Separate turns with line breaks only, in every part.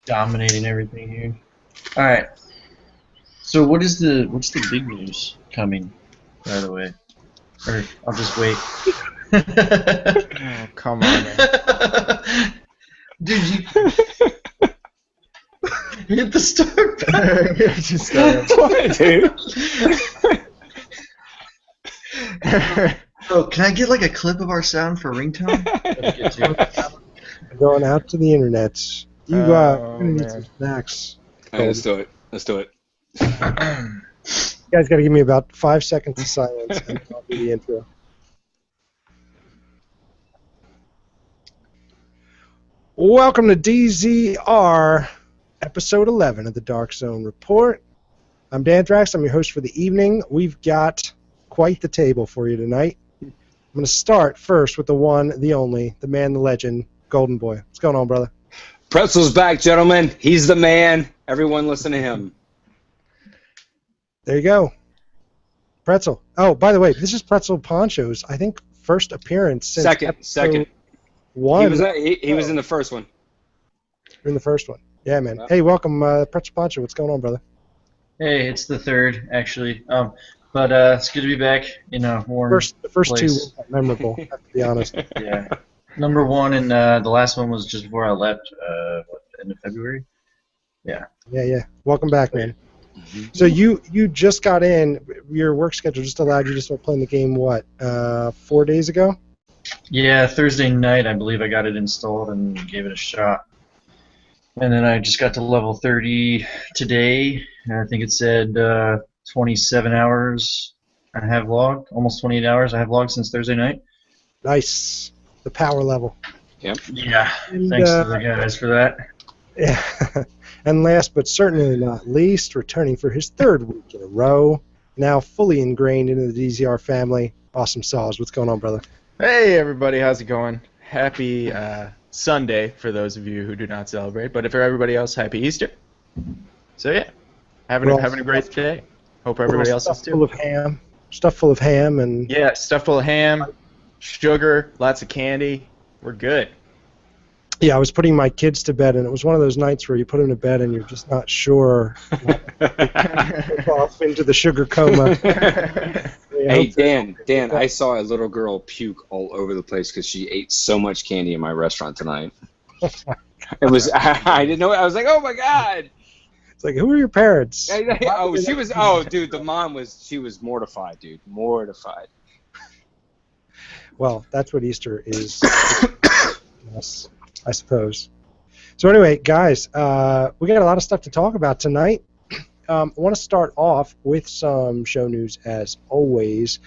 dominating everything here. All right. So what's the big news coming? By the way, or I'll just wait.
Oh, come on, man.
Dude, you hit the start button.
Just started.
What, dude?
Oh, can I get like a clip of our sound for ringtone?
Going out to the internet. You
Oh,
need
man.
some snacks.
All right, let's do it. Let's do it.
You guys got to give me about 5 seconds of silence, and I'll do the intro. Welcome to DZR, episode 11 of the Dark Zone Report. I'm Dan Drax. I'm your host for the evening. We've got quite the table for you tonight. I'm going to start first with the one, the only, the man, the legend, Golden Boy. What's going on, brother?
Pretzel's back, gentlemen. He's the man. Everyone listen to him.
There you go. Pretzel. Oh, by the way, this is Pretzel Poncho's, I think, first appearance since
Second.
one.
He was in the first one.
In the first one. Yeah, man. Hey, welcome, Pretzel Poncho. What's going on, brother?
Hey, it's the third actually. But it's good to be back in a warm
The first
place.
two were memorable, I have to be honest.
Yeah. Number one, and the last one was just before I left, end of February. Yeah.
Yeah. Welcome back, man. So you just got in. Your work schedule just allowed you to start playing the game, what, 4 days ago?
Yeah, Thursday night, I believe I got it installed and gave it a shot. And then I just got to level 30 today. And I think it said 27 hours I have logged, almost 28 hours I have logged since Thursday night.
Nice. The power level.
Yep.
Yeah,
And,
thanks to the guys for that.
Yeah. And last but certainly not least, returning for his third week in a row, now fully ingrained into the DZR family, Awesome Saws. What's going on, brother?
Hey, everybody. How's it going? Happy Sunday for those of you who do not celebrate. But for everybody else, happy Easter. So, yeah, having a great day. Hope everybody else is too.
Stuff full of ham and...
Yeah, stuff full of ham, sugar, lots of candy. We're good.
Yeah, I was putting my kids to bed, and it was one of those nights where you put them to bed and you're just not sure. Off into the sugar coma.
Hey, Dan, I saw a little girl puke all over the place because she ate so much candy in my restaurant tonight. I didn't know it. I was like, oh, my God.
It's like, who are your parents?
Dude, the mom was mortified, dude. Mortified.
Well, that's what Easter is. Yes, I suppose. So anyway, guys, we got a lot of stuff to talk about tonight. I want to start off with some show news as always.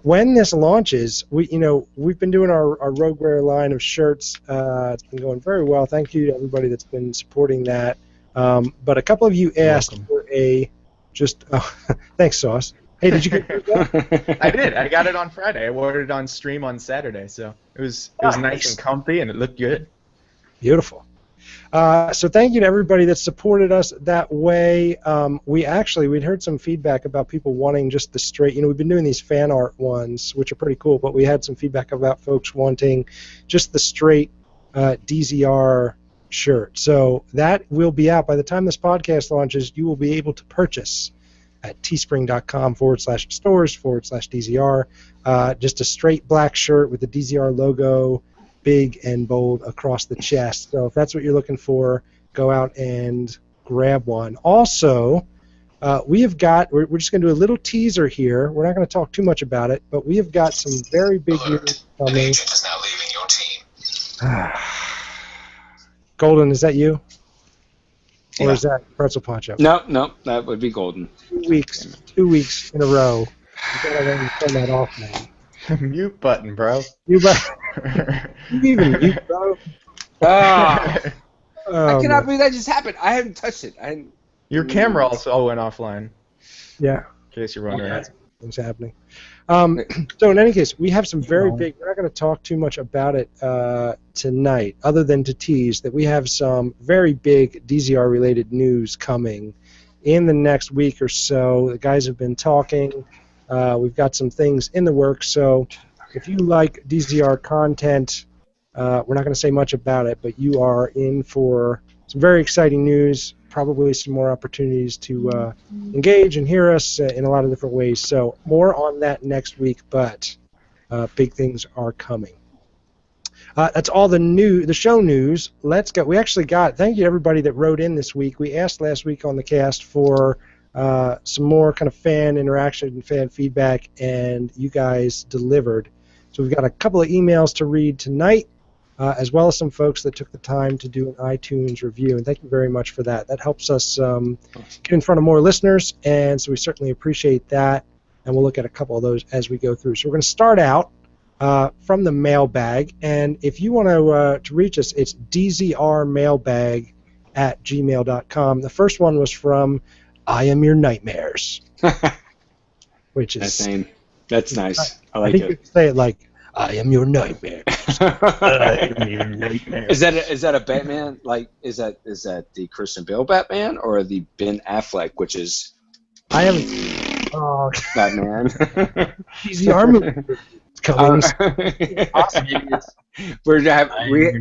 When this launches, we've been doing our Rogueware line of shirts. It's been going very well. Thank you to everybody that's been supporting that. But a couple of you asked for thanks, Sauce. Hey, did you get that?
I did. I got it on Friday. I ordered it on stream on Saturday, so it was nice and comfy, and it looked good.
Beautiful. So thank you to everybody that supported us that way. We'd heard some feedback about people wanting just the straight, we've been doing these fan art ones, which are pretty cool, but we had some feedback about folks wanting just the straight DZR shirt. So that will be out. By the time this podcast launches, you will be able to purchase at teespring.com/stores/DZR, just a straight black shirt with the DZR logo big and bold across the chest. So if that's what you're looking for, go out and grab one. Also, we're just going to do a little teaser here. We're not going to talk too much about it, but we have got some very big news coming.
Agent is now leaving your team.
Golden, is that you? Or is that Pretzel Poncho?
No, that would be Golden.
2 weeks in a row. You got to turn that off, man.
Mute button, bro.
You even mute, bro.
I cannot
man.
believe that just happened. I haven't touched it.
Your camera also went offline.
Yeah.
In case you're wondering.
Things happening. So in any case, we have some very big. We're not going to talk too much about it tonight, other than to tease that we have some very big DZR-related news coming in the next week or so. The guys have been talking. We've got some things in the works. So if you like DZR content, we're not going to say much about it, but you are in for some very exciting news, probably some more opportunities to engage and hear us in a lot of different ways. So more on that next week, but big things are coming. That's all the show news. Let's go. We actually got, thank you to everybody that wrote in this week. We asked last week on the cast for some more kind of fan interaction and fan feedback, and you guys delivered. So we've got a couple of emails to read tonight, as well as some folks that took the time to do an iTunes review, and thank you very much for that. That helps us get in front of more listeners, and so we certainly appreciate that, and we'll look at a couple of those as we go through. So we're going to start out from the mailbag, and if you want to reach us, it's dzrmailbag@gmail.com. The first one was from I Am Your Nightmares, which is...
That's nice. I like
think
it.
you can say it like, I am your nightmare. I am your nightmare.
Is that a Batman? Like, is that the Christian Bale Batman or the Ben Affleck, which is
I am
Batman?
DZR movie coming.
Awesome. We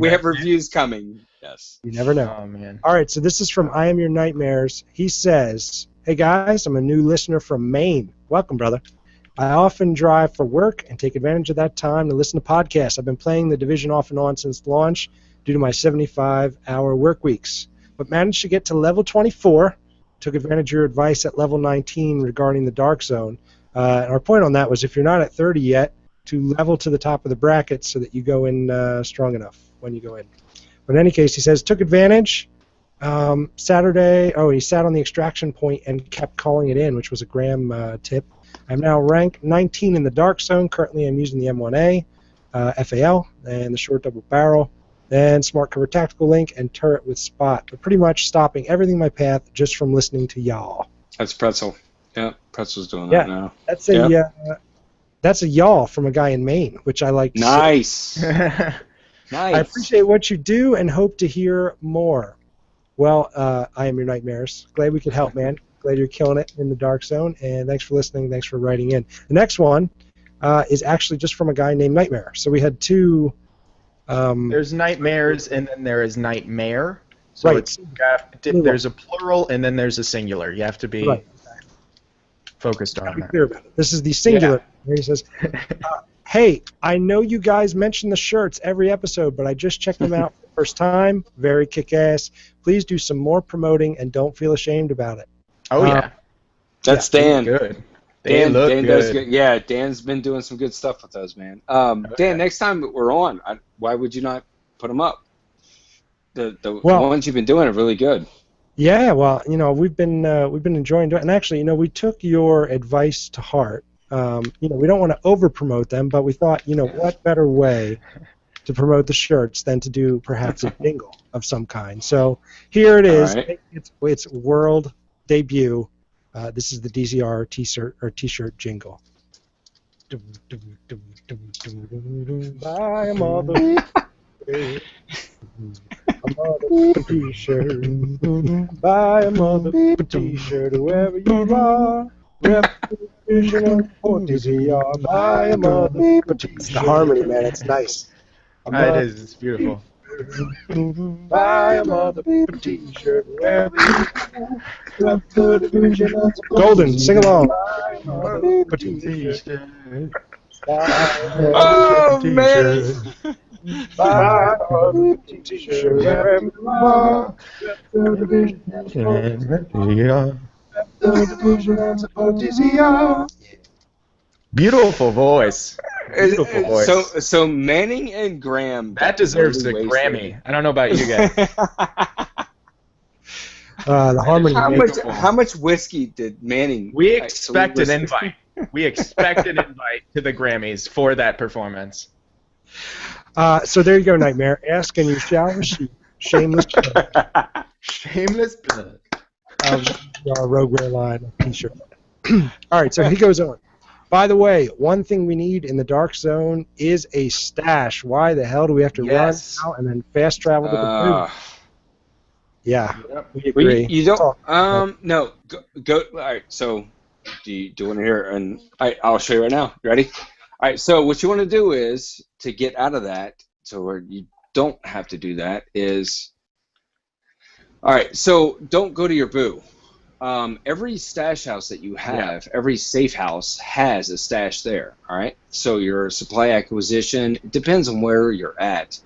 have reviews coming. Yes.
You never know.
Oh, man.
All right, so this is from I Am Your Nightmares. He says, hey guys, I'm a new listener from Maine. Welcome, brother. I often drive for work and take advantage of that time to listen to podcasts. I've been playing The Division off and on since launch due to my 75-hour work weeks, but managed to get to level 24, took advantage of your advice at level 19 regarding the Dark Zone. And our point on that was if you're not at 30 yet, to level to the top of the bracket so that you go in strong enough when you go in. But in any case, he says, took advantage. Saturday, he sat on the extraction point and kept calling it in, which was a Graham tip. I'm now ranked 19 in the Dark Zone. Currently, I'm using the M1A, FAL, and the short double barrel, then smart cover tactical link, and turret with spot. But pretty much stopping everything in my path just from listening to y'all.
That's Pretzel. Yeah, Pretzel's doing that now.
That's a y'all from a guy in Maine, which I like to
see. Nice.
I appreciate what you do and hope to hear more. Well, I Am Your Nightmares. Glad we could help, man. Glad you're killing it in the Dark Zone, and thanks for listening. Thanks for writing in. The next one is actually just from a guy named Nightmare. So we had two.
There's Nightmares, and then there is Nightmare. So
right.
There's a plural, and then there's a singular. You have to be focused on that.
Clear about it. This is the singular. Here he says, hey, I know you guys mention the shirts every episode, but I just checked them out for the first time. Very kick-ass. Please do some more promoting, and don't feel ashamed about it.
Oh, yeah.
That's Dan.
Good.
Dan does good. Yeah, Dan's been doing some good stuff with those, man. Dan, next time we're on, why would you not put them up? The ones you've been doing are really good.
Yeah, well, we've been enjoying doing it. And actually, we took your advice to heart. We don't want to over-promote them, but we thought, what better way to promote the shirts than to do perhaps a jingle of some kind. So here it is. Right. It's world debut. This is the DZR t-shirt jingle. Buy a mother t-shirt. Buy a mother t-shirt whoever you are. Representation for DZR. Buy a mother t-shirt. It's the harmony, man. It's nice.
It is. It's beautiful.
Buy a mother t-shirt wherever you are. Golden, sing along.
Oh, man.
Buy a t-shirt wherever you are.
Beautiful voice. Beautiful voice.
So Manning and Graham.
That deserves a Grammy. I don't know about you guys.
The harmony.
How much whiskey did Manning?
We expect an invite. We expect an invite to the Grammys for that performance.
So there you go, Nightmare. Ask and you shall receive. Shameless plug.
Shameless plug.
Our Rogue Rare line t-shirt. All right, so he goes on. By the way, one thing we need in the Dark Zone is a stash. Why the hell do we have to run out and then fast travel to the booth? Yeah, we agree.
You don't. No. Go. All right. So, do you want to hear? And I'll show you right now. You ready? All right. So what you want to do is to get out of that, so where you don't have to do that, is All right, so don't go to your boo. Every stash house that you have, every safe house has a stash there, all right? So your supply acquisition, it depends on where you're at.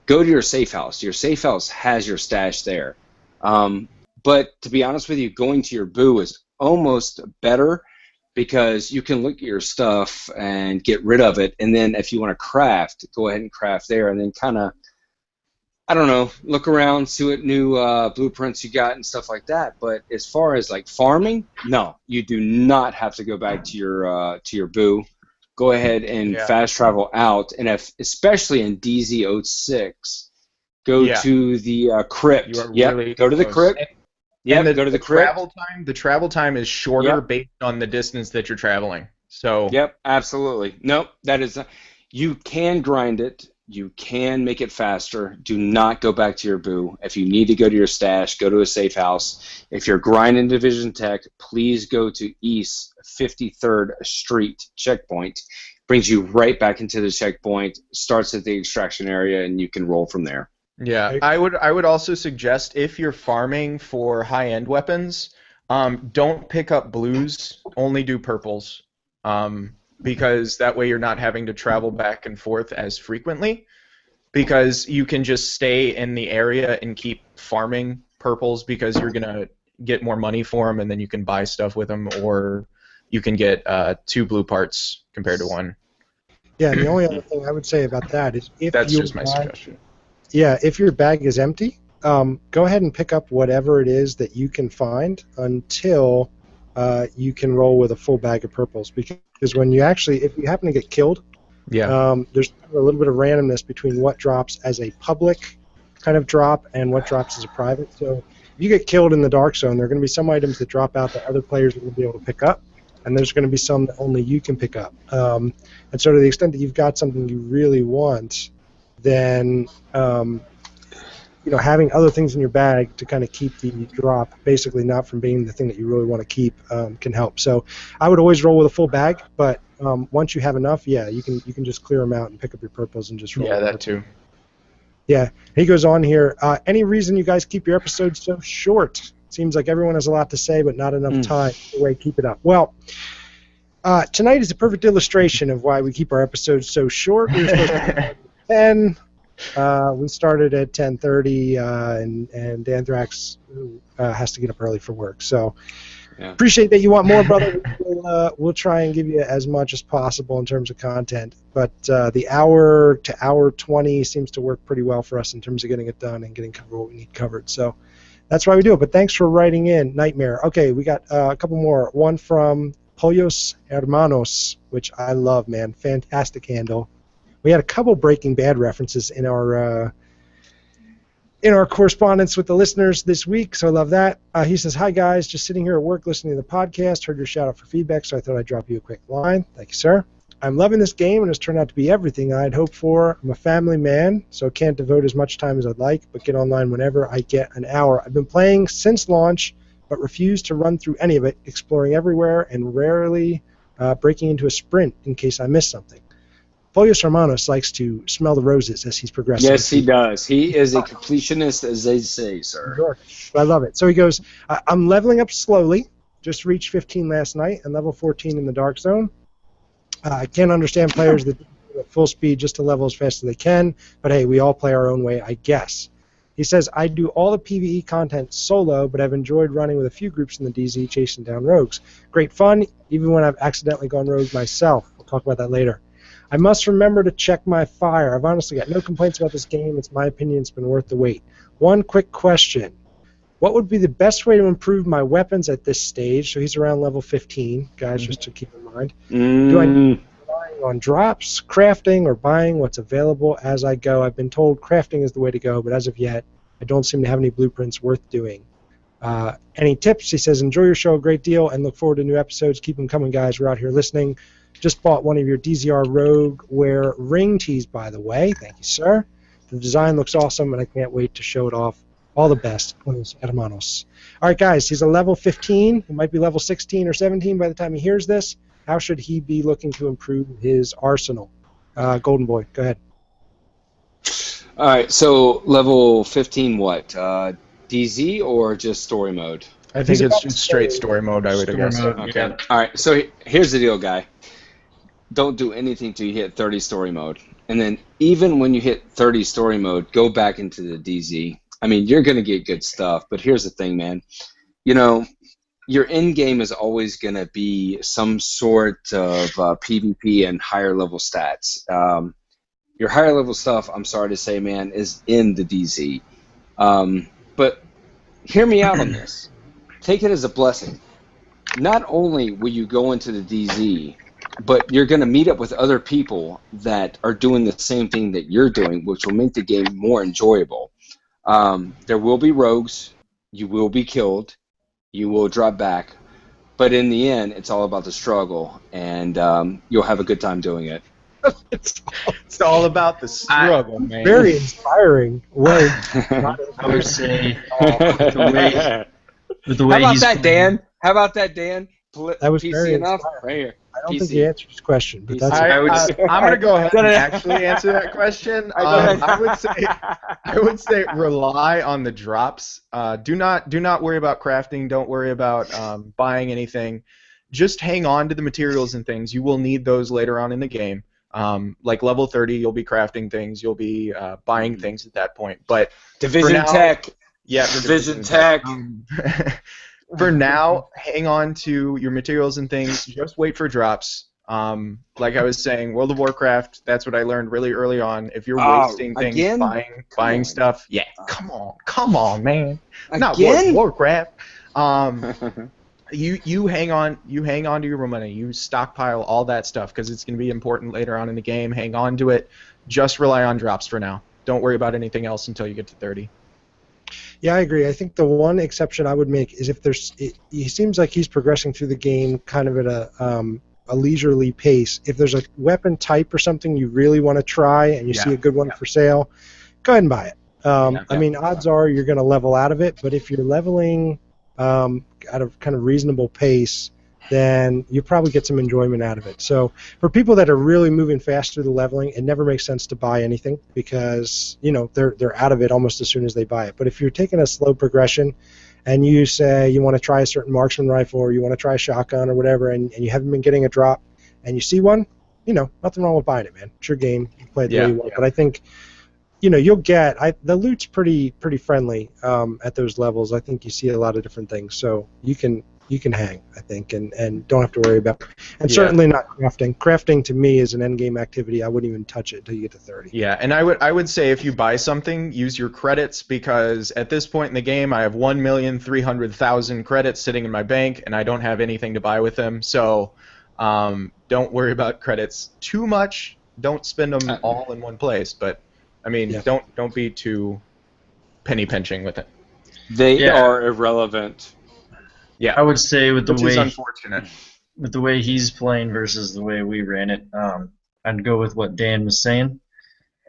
Go to your safe house. Your safe house has your stash there. But to be honest with you, going to your boo is almost better because you can look at your stuff and get rid of it. And then if you want to craft, go ahead and craft there and then kind of, I don't know, look around, see what new blueprints you got and stuff like that. But as far as like farming, no, you do not have to go back to your boo. Go ahead and fast travel out, and especially in DZ06, go to the crypt. Go to the crypt. Go to the crypt.
The travel time is shorter based on the distance that you're traveling. So. Yep,
absolutely. Nope, that is. You can grind it. You can make it faster. Do not go back to your boo. If you need to go to your stash, go to a safe house. If you're grinding Division Tech, please go to East 53rd Street checkpoint. Brings you right back into the checkpoint, starts at the extraction area, and you can roll from there.
Yeah, I would also suggest if you're farming for high-end weapons, don't pick up blues, only do purples. Because that way you're not having to travel back and forth as frequently, because you can just stay in the area and keep farming purples because you're going to get more money for them and then you can buy stuff with them, or you can get 2 blue parts compared to 1.
Yeah, and the only other thing I would say about that is if
that's just my suggestion.
Yeah, if your bag is empty, go ahead and pick up whatever it is that you can find until you can roll with a full bag of purples, because when you actually, if you happen to get killed, there's a little bit of randomness between what drops as a public kind of drop and what drops as a private. So if you get killed in the dark zone, there are going to be some items that drop out that other players are going to be able to pick up, and there's going to be some that only you can pick up. And so to the extent that you've got something you really want, then having other things in your bag to kind of keep the drop basically not from being the thing that you really want to keep can help. So I would always roll with a full bag, but once you have enough, you can just clear them out and pick up your purples and just roll.
Yeah, that too.
Yeah, he goes on here. Any reason you guys keep your episodes so short? Seems like everyone has a lot to say, but not enough time. Anyway, keep it up. Well, tonight is a perfect illustration of why we keep our episodes so short. We were supposed to 10. We started at 10:30, and Anthrax has to get up early for work. So appreciate that you want more, brother. We'll try and give you as much as possible in terms of content. But the hour to hour 20 seems to work pretty well for us in terms of getting it done and getting covered what we need covered. So that's why we do it. But thanks for writing in, Nightmare. Okay, we got a couple more. One from Pollos Hermanos, which I love, man. Fantastic handle. We had a couple Breaking Bad references in our correspondence with the listeners this week, so I love that. He says, "Hi guys, just sitting here at work listening to the podcast. Heard your shout out for feedback, so I thought I'd drop you a quick line. Thank you, sir. I'm loving this game, and it's turned out to be everything I'd hoped for. I'm a family man, so can't devote as much time as I'd like, but get online whenever I get an hour. I've been playing since launch, but refuse to run through any of it, exploring everywhere and rarely breaking into a sprint in case I miss something. Pollos Hermanos likes to smell the roses as he's progressing.
Yes, he does. He is a completionist, as they say, sir.
Sure. I love it. So he goes, I'm leveling up slowly. Just reached 15 last night and level 14 in the Dark Zone. I can't understand players that do it at full speed just to level as fast as they can, but hey, we all play our own way, I guess. He says, I do all the PvE content solo, but I've enjoyed running with a few groups in the DZ chasing down rogues. Great fun, even when I've accidentally gone rogue myself. We'll talk about that later. I must remember to check my fire. I've honestly got no complaints about this game. It's my opinion. It's been worth the wait. One quick question. What would be the best way to improve my weapons at this stage? So he's around level 15, guys, just to keep in mind. Do I need to be relying on drops, crafting, or buying what's available as I go? I've been told crafting is the way to go, but as of yet, I don't seem to have any blueprints worth doing. Any tips? He says, enjoy your show a great deal and look forward to new episodes. Keep them coming, guys. We're out here listening. Just bought one of your DZR Rogue Wear ring tees, by the way. Thank you, sir. The design looks awesome, and I can't wait to show it off. All the best. Buenos hermanos. All right, guys, he's a level 15. He might be level 16 or 17 by the time he hears this. How should he be looking to improve his arsenal? Golden Boy, go ahead.
All right, so level 15 what? DZ or just story mode?
I think
He's about
it's
to
straight
say
story mode, I would
story
guess.
mode.
Okay.
Yeah.
All right. So here's the deal, guy. Don't do anything till you hit 30 story mode, and then even when you hit 30 story mode, go back into the DZ. I mean, you're gonna get good stuff, but here's the thing, man. You know, your end game is always gonna be some sort of PvP and higher level stats. Your higher level stuff, I'm sorry to say, man, is in the DZ. But hear me out on this. Take it as a blessing. Not only will you go into the DZ, but you're going to meet up with other people that are doing the same thing that you're doing, which will make the game more enjoyable. There will be rogues. You will be killed. You will drop back. But in the end, it's all about the struggle, and you'll have a good time doing it.
It's all about the struggle, man.
very inspiring way.
I would say with the
How
way
about
he's
that, Dan? How about that, Dan?
That was
PC
very
enough?
inspiring.
Right here.
I don't
PC.
think you answered his question, but that's
I'm going to go ahead and actually answer that question. I would say rely on the drops. Do not worry about crafting. Don't worry about buying anything. Just hang on to the materials and things. You will need those later on in the game. Like level 30, you'll be crafting things. You'll be buying things at that point. But
Division
now,
Tech.
yeah,
Division Tech.
For now, hang on to your materials and things. Just wait for drops. Like I was saying, World of Warcraft, that's what I learned really early on. If you're wasting things
again?
buying stuff, yeah, come on, man. Not World
Again?
of Warcraft. You hang on to your money. You stockpile all that stuff because it's going to be important later on in the game. Hang on to it. Just rely on drops for now. Don't worry about anything else until you get to 30.
Yeah, I agree. I think the one exception I would make is if he seems like he's progressing through the game kind of at a leisurely pace. If there's a weapon type or something you really want to try and you see a good one for sale, go ahead and buy it. I mean, odds are you're going to level out of it, but if you're leveling at a kind of reasonable pace, then you probably get some enjoyment out of it. So for people that are really moving fast through the leveling, it never makes sense to buy anything because they're out of it almost as soon as they buy it. But if you're taking a slow progression and you say you want to try a certain marksman rifle or you want to try a shotgun or whatever, and you haven't been getting a drop and you see one, nothing wrong with buying it, man. It's your game. You play it the way you want. But I think you'll get the loot's pretty friendly at those levels. I think you see a lot of different things, so you can hang, I think, and don't have to worry about it. And certainly not crafting. Crafting to me is an end game activity. I wouldn't even touch it until you get to 30.
Yeah, and I would say if you buy something, use your credits because at this point in the game, I have 1,300,000 credits sitting in my bank, and I don't have anything to buy with them. So don't worry about credits too much. Don't spend them all in one place, but I mean, don't be too penny pinching with it.
They are irrelevant.
Yeah,
I would say with
which is unfortunate.
With the way he's playing versus the way we ran it, I'd go with what Dan was saying.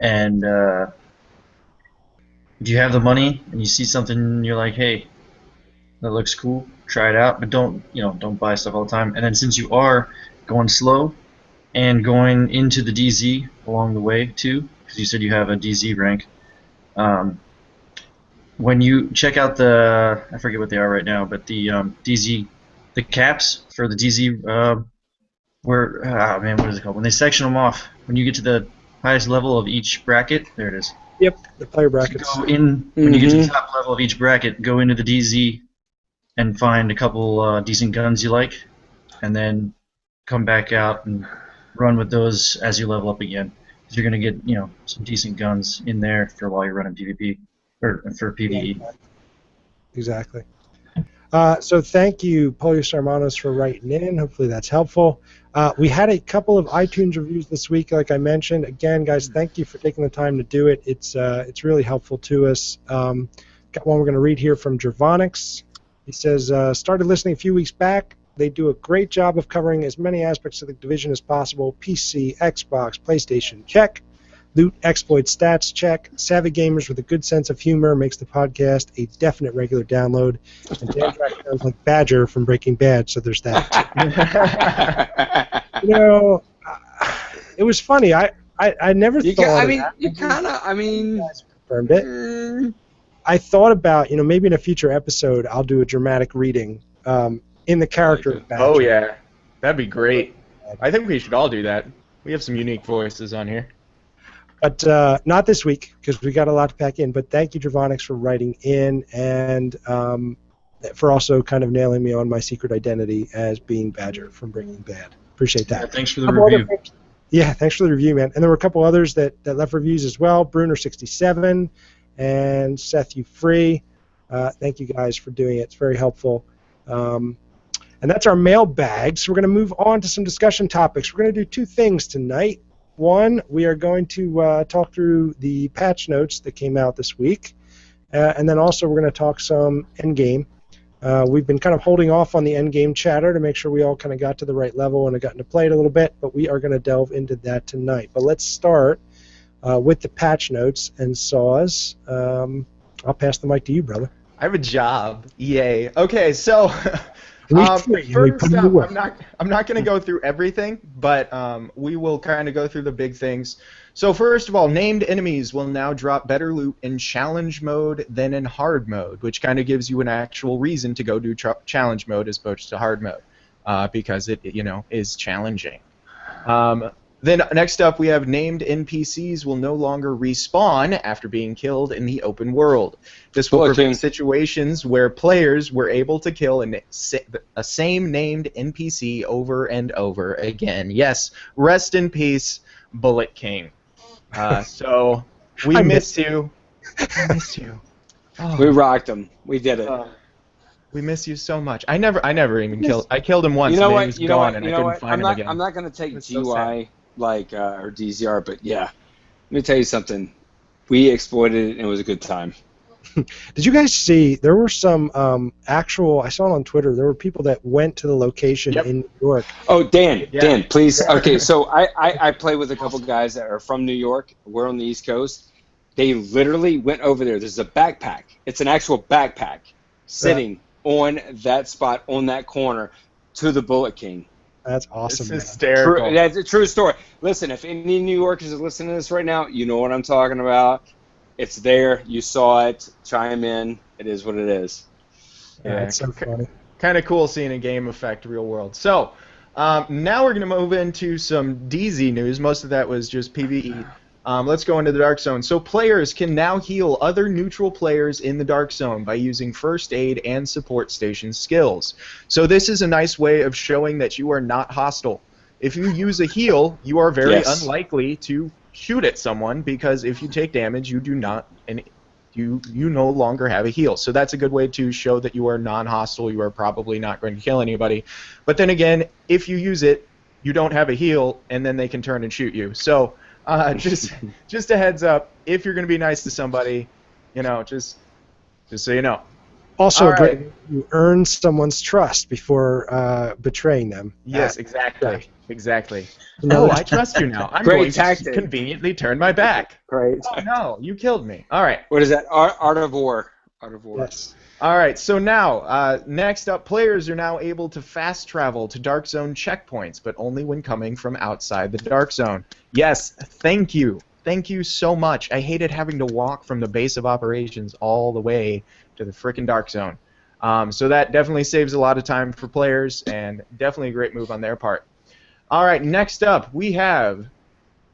And if you have the money and you see something, you're like, hey, that looks cool, try it out, but don't buy stuff all the time. And then since you are going slow and going into the DZ along the way too, because you said you have a DZ rank. When you check out I forget what they are right now, but the DZ, the caps for the DZ, what is it called? When they section them off, when you get to the highest level of each bracket, there it is.
Yep, the player brackets.
When you get to the top level of each bracket, go into the DZ and find a couple decent guns you like, and then come back out and run with those as you level up again. Because you're going to get some decent guns in there for while you're running PvP. Or for PvE.
Exactly. So thank you, Polius Hermanos, for writing in. Hopefully that's helpful. We had a couple of iTunes reviews this week, like I mentioned. Again, guys, thank you for taking the time to do it. It's really helpful to us. Got one we're going to read here from Gervonix. He says, started listening a few weeks back. They do a great job of covering as many aspects of the division as possible. PC, Xbox, PlayStation, check. Loot, exploit, stats, check. Savvy gamers with a good sense of humor makes the podcast a definite regular download. And Dan Drax sounds like Badger from Breaking Bad, so there's that. It was funny. I never thought.
You kind of. I mean,
you guys confirmed it. I thought about, maybe in a future episode I'll do a dramatic reading in the character of Badger.
Oh yeah, that'd be great. I think we should all do that. We have some unique voices on here.
But not this week, because we got a lot to pack in. But thank you, Dravonix, for writing in and for also kind of nailing me on my secret identity as being Badger from Breaking Bad. Appreciate that.
Yeah, thanks for the review.
Yeah, thanks for the review, man. And there were a couple others that left reviews as well. Bruner67 and Seth You Free. Thank you guys for doing it. It's very helpful. And that's our mailbag. So we're going to move on to some discussion topics. We're going to do two things tonight. One, we are going to talk through the patch notes that came out this week. And then also we're going to talk some endgame. We've been kind of holding off on the endgame chatter to make sure we all kind of got to the right level and have gotten to play it a little bit, but we are going to delve into that tonight. But let's start with the patch notes, and Saws, I'll pass the mic to you, brother.
I have a job. Yay. Okay, so
First
up, I'm not going to go through everything, but we will kind of go through the big things. So first of all, named enemies will now drop better loot in challenge mode than in hard mode, which kind of gives you an actual reason to go do challenge mode as opposed to hard mode, because it is challenging. Then next up, we have named NPCs will no longer respawn after being killed in the open world. This will prevent situations where players were able to kill a same named NPC over and over again. Yes, rest in peace, Bullet King. So we miss you. I miss you. Oh.
We rocked him. We did it.
We miss you so much. I never even killed. I killed him once. And then he was gone, and I couldn't find him again.
I'm not going to take GUI or DZR, but yeah, let me tell you something. We exploited it, and it was a good time.
Did you guys see? There were some actual. I saw it on Twitter. There were people that went to the location in New York.
Oh, Dan, please. Okay, so I play with a couple guys that are from New York. We're on the East Coast. They literally went over there. There's a backpack. It's an actual backpack sitting on that spot on that corner to the Bullet King.
That's awesome.
It's hysterical.
That's a true story. Listen, if any New Yorkers are listening to this right now, you know what I'm talking about. It's there. You saw it. Chime in. It is what it is.
Yeah, it's so funny.
Kind of cool seeing a game affect real world. So now we're going to move into some DZ news. Most of that was just PvE. Let's go into the Dark Zone. So players can now heal other neutral players in the Dark Zone by using First Aid and Support Station skills. So this is a nice way of showing that you are not hostile. If you use a heal, you are very unlikely to shoot at someone, because if you take damage, you do not, and you no longer have a heal. So that's a good way to show that you are non-hostile. You are probably not going to kill anybody. But then again, if you use it, you don't have a heal, and then they can turn and shoot you. So just a heads up, if you're going to be nice to somebody, just so you know.
Also, you earn someone's trust before betraying them.
Yes, exactly. Exactly. No, I trust you now. I'm going to conveniently turn my back.
Great.
Oh, no, you killed me. All right.
What is that? Art of War. Art of War.
Yes.
All right, so now, next up, players are now able to fast travel to Dark Zone checkpoints, but only when coming from outside the Dark Zone. Yes, thank you. Thank you so much. I hated having to walk from the base of operations all the way to the frickin' Dark Zone. So that definitely saves a lot of time for players, and definitely a great move on their part. All right, next up, we have...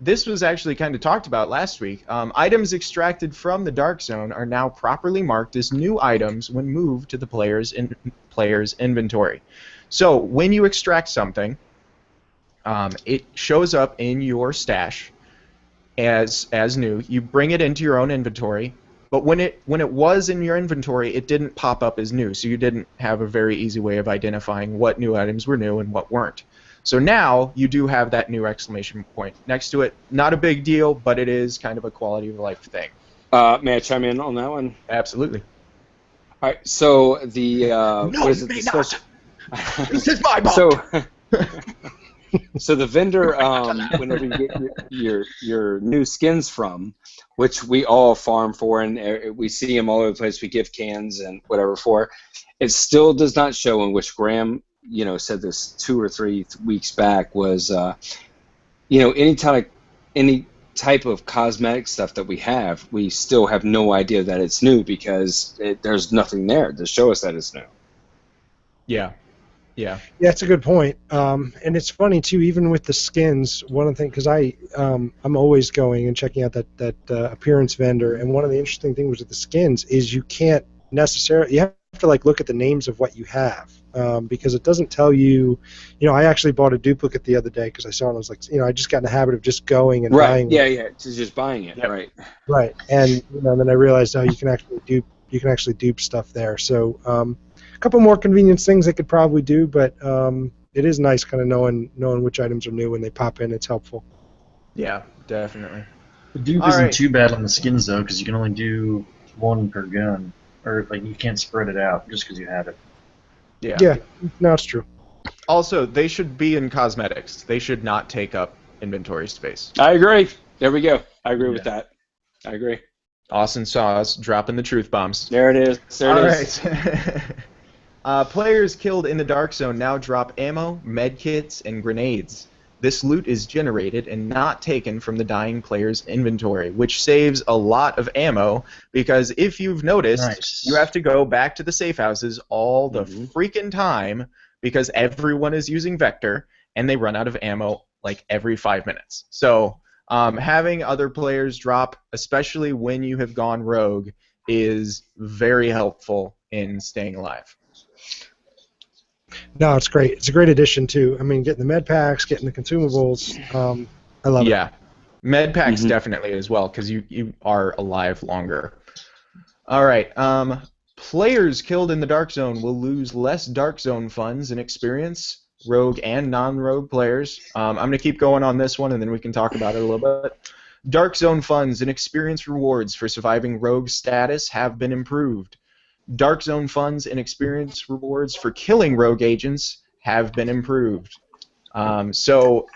This was actually kind of talked about last week. Items extracted from the Dark Zone are now properly marked as new items when moved to the player's inventory. So when you extract something, it shows up in your stash as new. You bring it into your own inventory, but when it was in your inventory, it didn't pop up as new, so you didn't have a very easy way of identifying what new items were new and what weren't. So now you do have that new exclamation point next to it. Not a big deal, but it is kind of a quality of life thing.
May I chime in on that one?
Absolutely.
All right. So the
no,
what is it?
You may not. This is my bot.
So the vendor, whenever you get your new skins from, which we all farm for, and we see them all over the place. We give cans and whatever for. It still does not show in which Graham, said this 2 or 3 weeks back was, any type of cosmetic stuff that we have, we still have no idea that it's new because there's nothing there to show us that it's new.
Yeah. Yeah.
Yeah, it's a good point. And it's funny too, even with the skins. One of the things, because I'm always going and checking out that appearance vendor, and one of the interesting things with the skins is you can't necessarily, you have to like look at the names of what you have, because it doesn't tell you. You know, I actually bought a duplicate the other day because I saw it. And I was like, I just got in the habit of just going and buying.
Yeah, yeah, to just buying it. Yep.
Right, and then I realized, you can actually dupe stuff there. So. A couple more convenience things they could probably do, but it is nice kind of knowing which items are new when they pop in. It's helpful.
Yeah, definitely.
The dupe isn't too bad on the skins though, because you can only do one per gun, or like you can't spread it out just because you have it.
Yeah.
Yeah, no, it's true.
Also, they should be in cosmetics. They should not take up inventory space.
I agree. There we go. I agree with that. I agree.
Austin saw us dropping the truth bombs.
There it is. There it is.
Players killed in the Dark Zone now drop ammo, medkits, and grenades. This loot is generated and not taken from the dying player's inventory, which saves a lot of ammo because if you've noticed, you have to go back to the safe houses all the freaking time because everyone is using Vector and they run out of ammo like every 5 minutes. So having other players drop, especially when you have gone rogue, is very helpful in staying alive.
No, it's great. It's a great addition too. I mean, getting the med packs, getting the consumables. I love it.
Yeah, med packs definitely as well because you are alive longer. All right. Players killed in the Dark Zone will lose less Dark Zone funds and experience. Rogue and non-rogue players. I'm going to keep going on this one, and then we can talk about it a little bit. Dark Zone funds and experience rewards for surviving rogue status have been improved. Dark Zone funds and experience rewards for killing rogue agents have been improved. So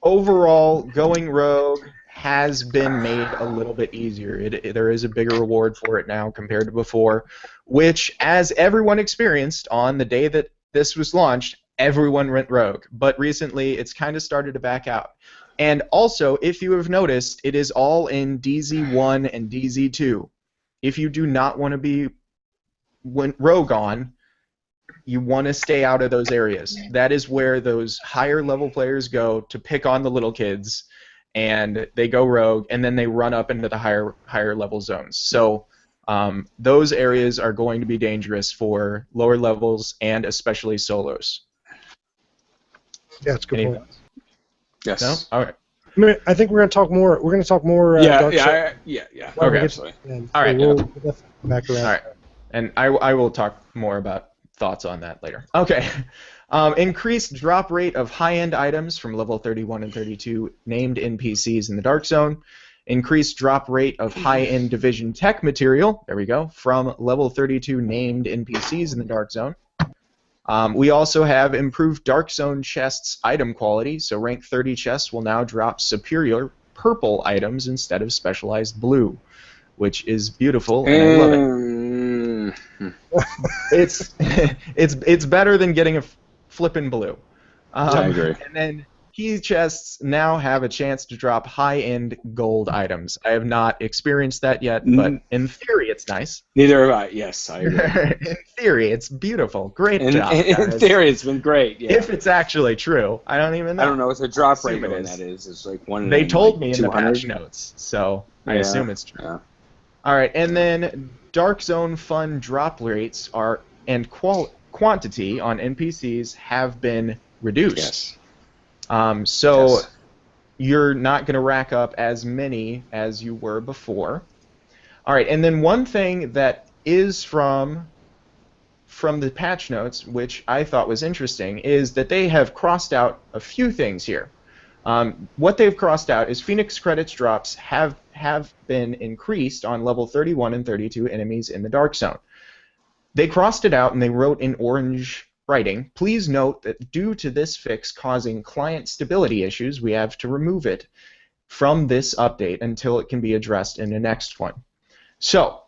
overall, going rogue has been made a little bit easier. There is a bigger reward for it now compared to before, which, as everyone experienced on the day that this was launched, everyone went rogue. But recently, it's kind of started to back out. And also, if you have noticed, it is all in DZ1 and DZ2. If you do not want to be rogue on, you want to stay out of those areas. That is where those higher level players go to pick on the little kids, and they go rogue, and then they run up into the higher level zones. So those areas are going to be dangerous for lower levels and especially solos.
Yeah, it's a good point.
Yes.
No? All right.
I think we're going to talk more. We're going to talk more.
Yeah.
Okay.
Absolutely.
All right.
We'll definitely come back around.
All right. And I will talk more about thoughts on that later. Okay. Increased drop rate of high-end items from level 31 and 32 named NPCs in the Dark Zone. Increased drop rate of high-end Division Tech material, there we go, from level 32 named NPCs in the Dark Zone. We also have improved Dark Zone chests item quality, so rank 30 chests will now drop superior purple items instead of specialized blue, which is beautiful, and I love it. It's better than getting a flippin' blue.
I agree.
And then key chests now have a chance to drop high-end gold items. I have not experienced that yet, but in theory it's nice.
Neither have I. Yes, I agree.
In theory, it's beautiful. Great job,
in theory, it's been great. Yeah.
If it's actually true, I don't even know.
I don't know what the drop rate on that is. It's like one.
They told me in the
200?
patch notes, so I assume it's true.
Yeah.
All right, and then Dark Zone fund drop rates and quantity on NPCs have been reduced.
Yes.
So you're not going to rack up as many as you were before. All right, and then one thing that is from the patch notes, which I thought was interesting, is that they have crossed out a few things here. What they've crossed out is Phoenix credits drops have been increased on level 31 and 32 enemies in the Dark Zone. They crossed it out and they wrote in orange writing, please note that due to this fix causing client stability issues, we have to remove it from this update until it can be addressed in the next one. So,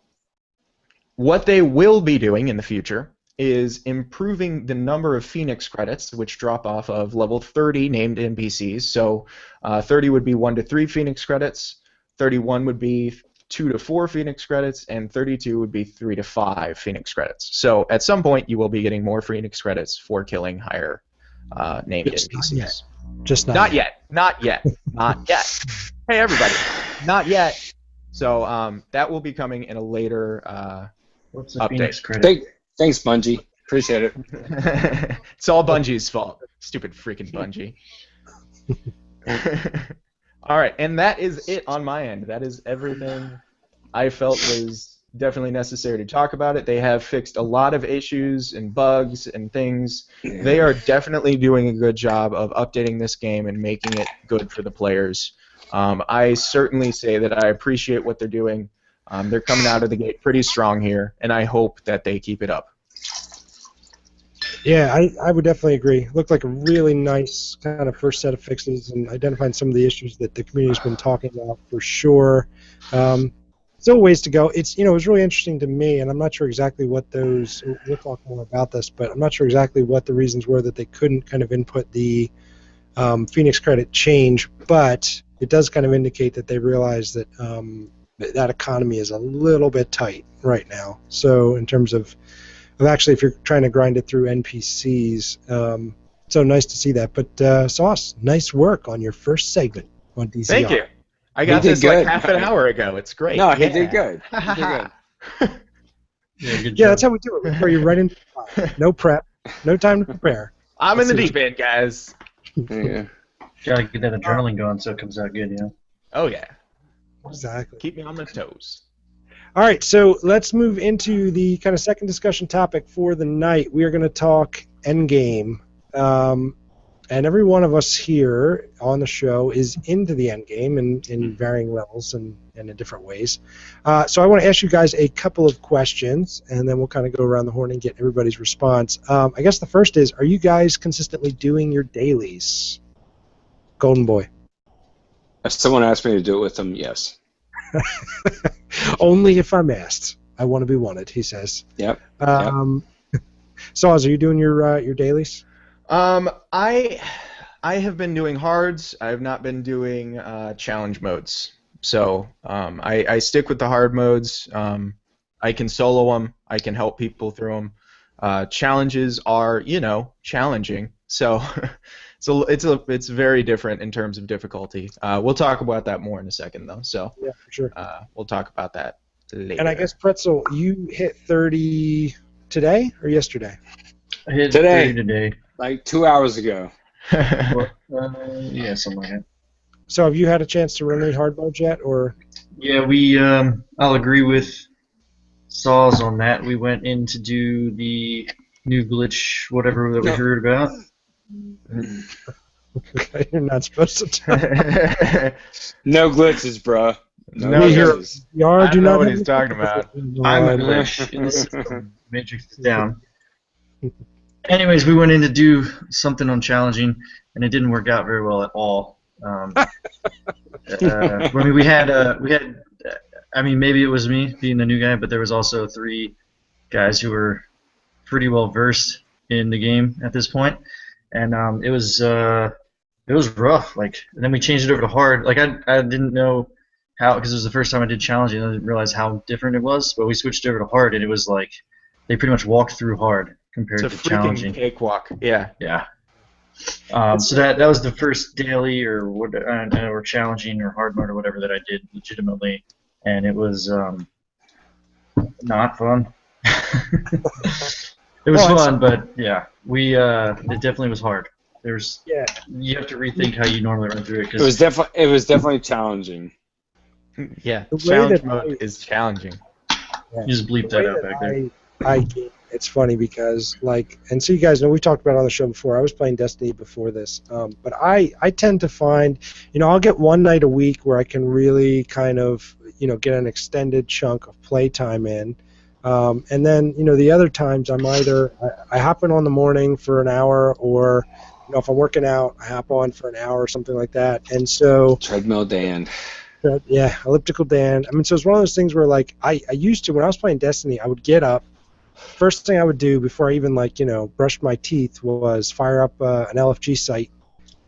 what they will be doing in the future is improving the number of Phoenix credits, which drop off of level 30 named NPCs. So 30 would be 1 to 3 Phoenix credits, 31 would be 2 to 4 Phoenix credits, and 32 would be 3 to 5 Phoenix credits. So at some point, you will be getting more Phoenix credits for killing higher named NPCs.
Just
Not yet. Not yet. Not yet. Hey, everybody. Not yet. So that will be coming in a later
What's the
update.
Phoenix credit?
Thanks, Bungie. Appreciate it.
It's all Bungie's fault. Stupid freaking Bungie. All right, and that is it on my end. That is everything I felt was definitely necessary to talk about it. They have fixed a lot of issues and bugs and things. They are definitely doing a good job of updating this game and making it good for the players. I certainly say that I appreciate what they're doing. They're coming out of the gate pretty strong here, and I hope that they keep it up.
Yeah, I would definitely agree. Looked like a really nice kind of first set of fixes and identifying some of the issues that the community's been talking about for sure. Still ways to go. It was really interesting to me, and I'm not sure exactly what those. We'll talk more about this, but I'm not sure exactly what the reasons were that they couldn't kind of input the Phoenix credit change, but it does kind of indicate that they realize that that economy is a little bit tight right now. So in terms of actually, if you're trying to grind it through NPCs, so nice to see that. But Sauce, nice work on your first segment on DCR.
Thank you. I got this like half an hour ago. It's great.
No, he did good. He did good.
Yeah, good
Yeah,
job.
that's how we do it. We throw you right into the fire. No prep, no time to prepare.
I'm in the deep end, guys.
Yeah.
Gotta get that adrenaline going so it comes out good,
Oh, yeah.
Exactly.
Keep me on my toes.
All right, so let's move into the kind of second discussion topic for the night. We are going to talk Endgame. And every one of us here on the show is into the Endgame in varying levels and in different ways. So I want to ask you guys a couple of questions, and then we'll kind of go around the horn and get everybody's response. I guess the first is, are you guys consistently doing your dailies? Golden Boy.
If someone asked me to do it with them, yes.
Only if I'm asked. I want to be wanted, he says.
Yep.
Saws, are you doing your dailies?
I have been doing hards. I have not been doing challenge modes. So I stick with the hard modes. I can solo them. I can help people through them. Challenges are, challenging. So it's very different in terms of difficulty. We'll talk about that more in a second, though. So
Yeah, for sure.
we'll talk about that later.
And I guess, Pretzel, you hit 30 today or yesterday?
I hit
Today.
30 today.
Like 2 hours ago.
Yeah, something like that.
So have you had a chance to run any hard modes yet, or?
Yeah, I'll agree with Saws on that. We went in to do the new glitch, whatever that we heard about.
Okay, you're not supposed to tell.
No glitches, bruh. No
No
glitches.
VR,
I
do
don't know
not
what
have
he's
any-
talking about.
I'm a glitch in the system. Matrix is down. Anyways, we went in to do something on challenging, and it didn't work out very well at all. I mean, we had. I mean, maybe it was me being the new guy, but there was also 3 guys who were pretty well versed in the game at this point, and it was rough. Like, and then we changed it over to hard. Like, I didn't know how, because it was the first time I did challenging. I didn't realize how different it was. But we switched over to hard, and it was like they pretty much walked through hard compared
It's a
to challenging.
freaking cakewalk. Yeah.
Yeah. So that was the first daily or challenging or hard mode or whatever that I did legitimately, and it was not fun. It was fun, but yeah, it definitely was hard. You have to rethink how you normally run through it.
It was definitely challenging.
Yeah.
The way
Challenge
that
mode is challenging.
You just bleep that out back there.
It's funny because, and so you guys know, we've talked about it on the show before. I was playing Destiny before this, but I tend to find, I'll get one night a week where I can really kind of, get an extended chunk of playtime in, and then, the other times I'm either, I hop in on the morning for an hour, or, if I'm working out, I hop on for an hour or something like that, and so...
Treadmill Dan.
Yeah, elliptical Dan. I mean, so it's one of those things where, I used to, when I was playing Destiny, I would get up, first thing I would do before I even brushed my teeth was fire up an LFG site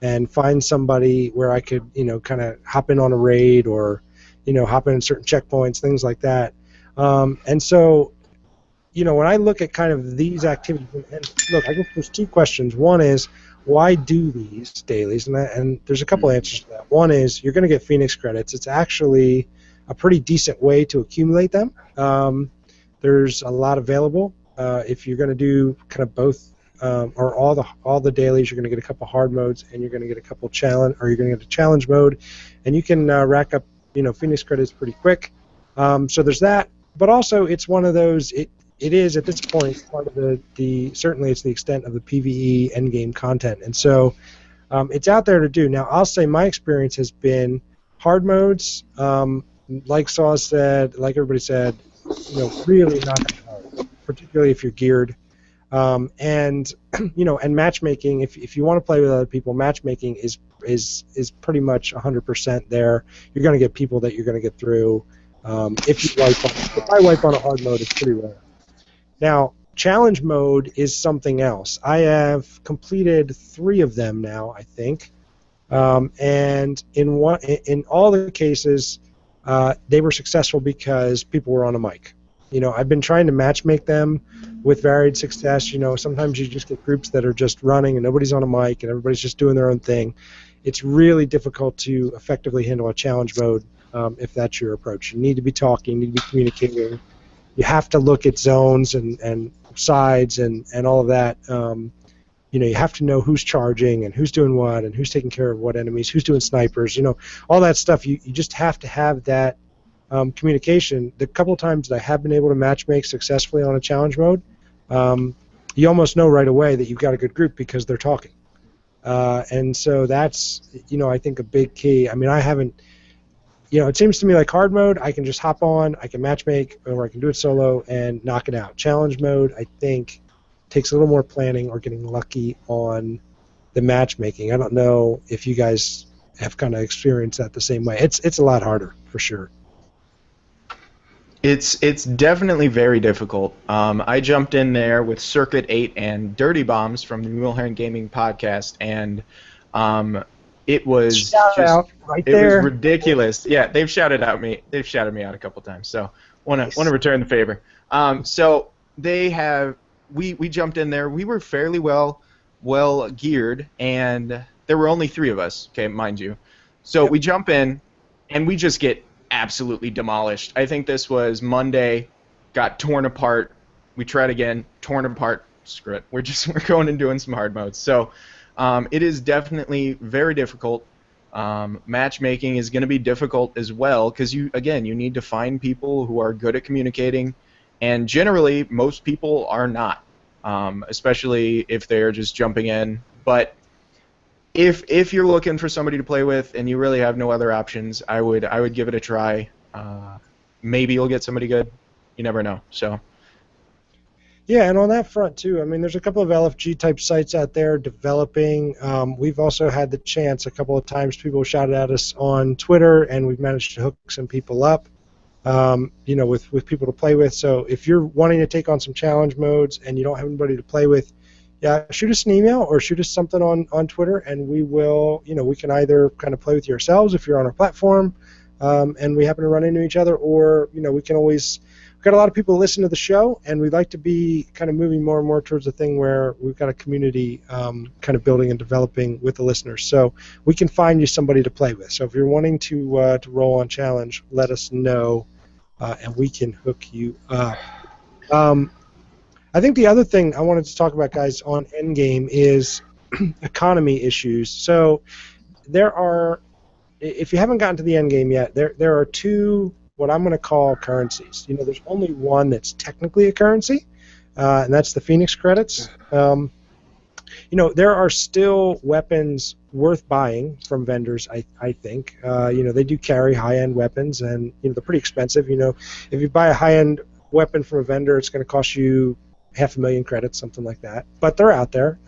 and find somebody where I could kind of hop in on a raid or hop in certain checkpoints, things like that. And so when I look at kind of these activities, and look, I guess there's two questions. One is, why do these dailies? And there's a couple answers to that. One is, you're going to get Phoenix credits. It's actually a pretty decent way to accumulate them. There's a lot available. If you're going to do kind of both, or all the dailies, you're going to get a couple hard modes, and you're going to get a couple challenge, or you're going to get a challenge mode, and you can rack up Phoenix credits pretty quick. So there's that. But also, it's one of those. It is at this point part of the certainly it's the extent of the PvE endgame content, and so it's out there to do. Now I'll say my experience has been hard modes, like Saw said, like everybody said, really not that hard, particularly if you're geared, and and matchmaking. If you want to play with other people, matchmaking is pretty much 100% there. You're going to get people that you're going to get through. If I wipe on a hard mode, it's pretty rare. Now, challenge mode is something else. I have completed 3 of them now, I think, and in all the cases, they were successful because people were on a mic. I've been trying to matchmake them with varied success. Sometimes you just get groups that are just running and nobody's on a mic and everybody's just doing their own thing. It's really difficult to effectively handle a challenge mode if that's your approach. You need to be talking, you need to be communicating. You have to look at zones and sides and all of that. You have to know who's charging and who's doing what and who's taking care of what enemies, who's doing snipers, all that stuff. You just have to have that communication. The couple of times that I have been able to matchmake successfully on a challenge mode, you almost know right away that you've got a good group because they're talking. And so that's, I think a big key. I mean, I haven't... it seems to me like hard mode, I can just hop on, I can matchmake, or I can do it solo and knock it out. Challenge mode, I think, takes a little more planning or getting lucky on the matchmaking. I don't know if you guys have kind of experienced that the same way. It's a lot harder, for sure.
It's definitely very difficult. I jumped in there with Circuit 8 and Dirty Bombs from the Mulehorn Gaming podcast, and it was
Shout out right
it
there.
was ridiculous. Yeah, they've shouted me out a couple times. So want to return the favor. So we jumped in there. We were fairly well geared, and there were only 3 of us. Okay, mind you. So we jump in, and we just get absolutely demolished. I think this was Monday. Got torn apart. We tried again. Torn apart. Screw it. We're going and doing some hard modes. So. It is definitely very difficult. Matchmaking is going to be difficult as well because you need to find people who are good at communicating, and generally most people are not, especially if they're just jumping in. But if you're looking for somebody to play with and you really have no other options, I would give it a try. Maybe you'll get somebody good. You never know. So.
Yeah, and on that front too, I mean, there's a couple of LFG type sites out there developing. We've also had the chance a couple of times. People shouted at us on Twitter, and we've managed to hook some people up, with people to play with. So if you're wanting to take on some challenge modes and you don't have anybody to play with, yeah, shoot us an email or shoot us something on Twitter, and we will, we can either kind of play with you ourselves if you're on our platform, and we happen to run into each other, or we can always. We've got a lot of people who listen to the show, and we'd like to be kind of moving more and more towards a thing where we've got a community kind of building and developing with the listeners. So we can find you somebody to play with. So if you're wanting to roll on challenge, let us know, and we can hook you up. I think the other thing I wanted to talk about, guys, on Endgame is economy issues. So there are, if you haven't gotten to the Endgame yet, there are 2 what I'm going to call currencies. There's only one that's technically a currency, and that's the Phoenix credits. There are still weapons worth buying from vendors, I think. They do carry high-end weapons, and they're pretty expensive. If you buy a high-end weapon from a vendor, it's going to cost you 500,000 credits, something like that. But they're out there.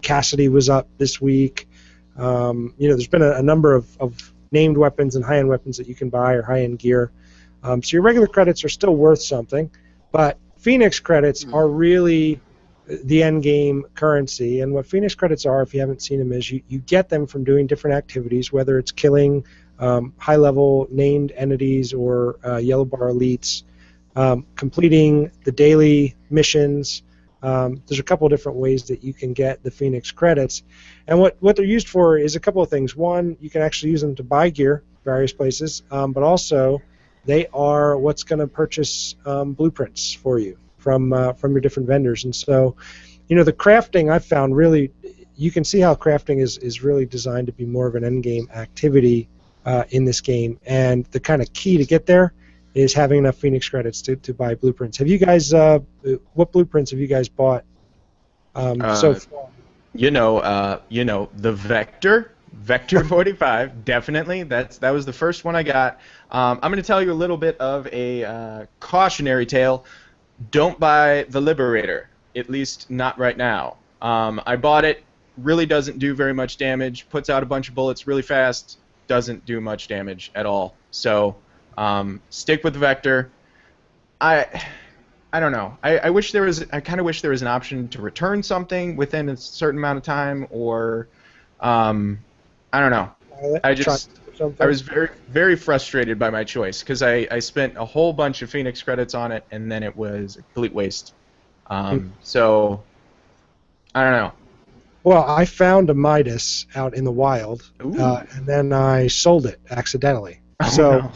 Cassidy was up this week. There's been a number of named weapons and high-end weapons that you can buy, or high-end gear. So your regular credits are still worth something, but Phoenix credits are really the end game currency, and what Phoenix credits are, if you haven't seen them, is you get them from doing different activities, whether it's killing high-level named entities or yellow bar elites, completing the daily missions. There's a couple of different ways that you can get the Phoenix credits, and what they're used for is a couple of things. One, you can actually use them to buy gear various places, but also they are what's going to purchase blueprints for you from your different vendors. And so, the crafting I've found really, you can see how crafting is really designed to be more of an end game activity in this game, and the kind of key to get there is having enough Phoenix credits to buy blueprints. Have you guys, what blueprints have you guys bought so far?
The Vector 45, definitely. That was the first one I got. I'm going to tell you a little bit of a cautionary tale. Don't buy the Liberator, at least not right now. I bought it, really doesn't do very much damage, puts out a bunch of bullets really fast, doesn't do much damage at all. So stick with the Vector. I don't know. I kind of wish there was an option to return something within a certain amount of time, or I don't know. I was very, very frustrated by my choice because I spent a whole bunch of Phoenix credits on it, and then it was a complete waste. So, I don't know.
Well, I found a Midas out in the wild, and then I sold it accidentally. So
no.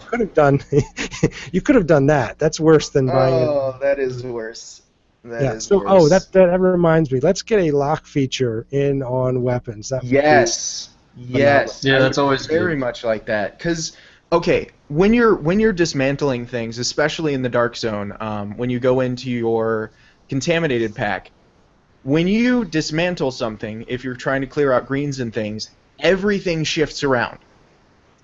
You could have done that. That's worse than buying it.
Oh, that is worse.
That reminds me. Let's get a lock feature in on weapons.
Yes. Yes.
Yeah, that's always
very
good.
much like that. Because, okay, when you're dismantling things, especially in the Dark Zone, when you go into your contaminated pack, when you dismantle something, if you're trying to clear out greens and things, everything shifts around.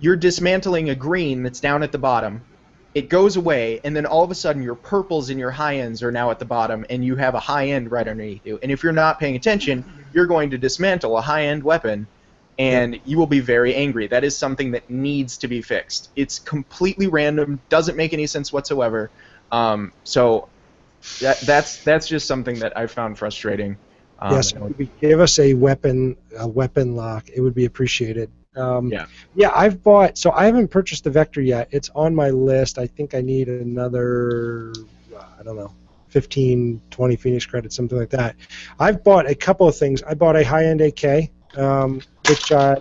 You're dismantling a green that's down at the bottom, it goes away, and then all of a sudden your purples and your high ends are now at the bottom, and you have a high end right underneath you. And if you're not paying attention, you're going to dismantle a high end weapon, and you will be very angry. That is something that needs to be fixed. It's completely random, doesn't make any sense whatsoever. So that's just something that I found frustrating.
Yes, if you give us a weapon lock, it would be appreciated. Yeah, I've bought. So I haven't purchased the Vector yet. It's on my list. I think I need another, 15, 20 Phoenix credits, something like that. I've bought a couple of things. I bought a high-end AK, which I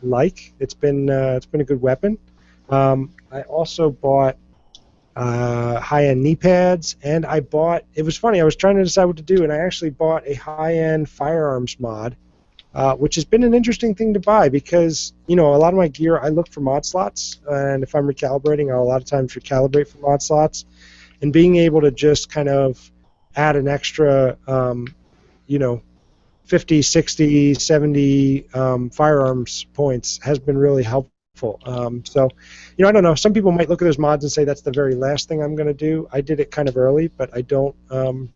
like. It's been a good weapon. I also bought high-end knee pads, and I bought. It was funny. I was trying to decide what to do, and I actually bought a high-end firearms mod. Which has been an interesting thing to buy because, a lot of my gear, I look for mod slots, and if I'm recalibrating, I'll a lot of times recalibrate for mod slots, and being able to just kind of add an extra, 50, 60, 70 firearms points has been really helpful. So, I don't know. Some people might look at those mods and say that's the very last thing I'm going to do. I did it kind of early, but I don't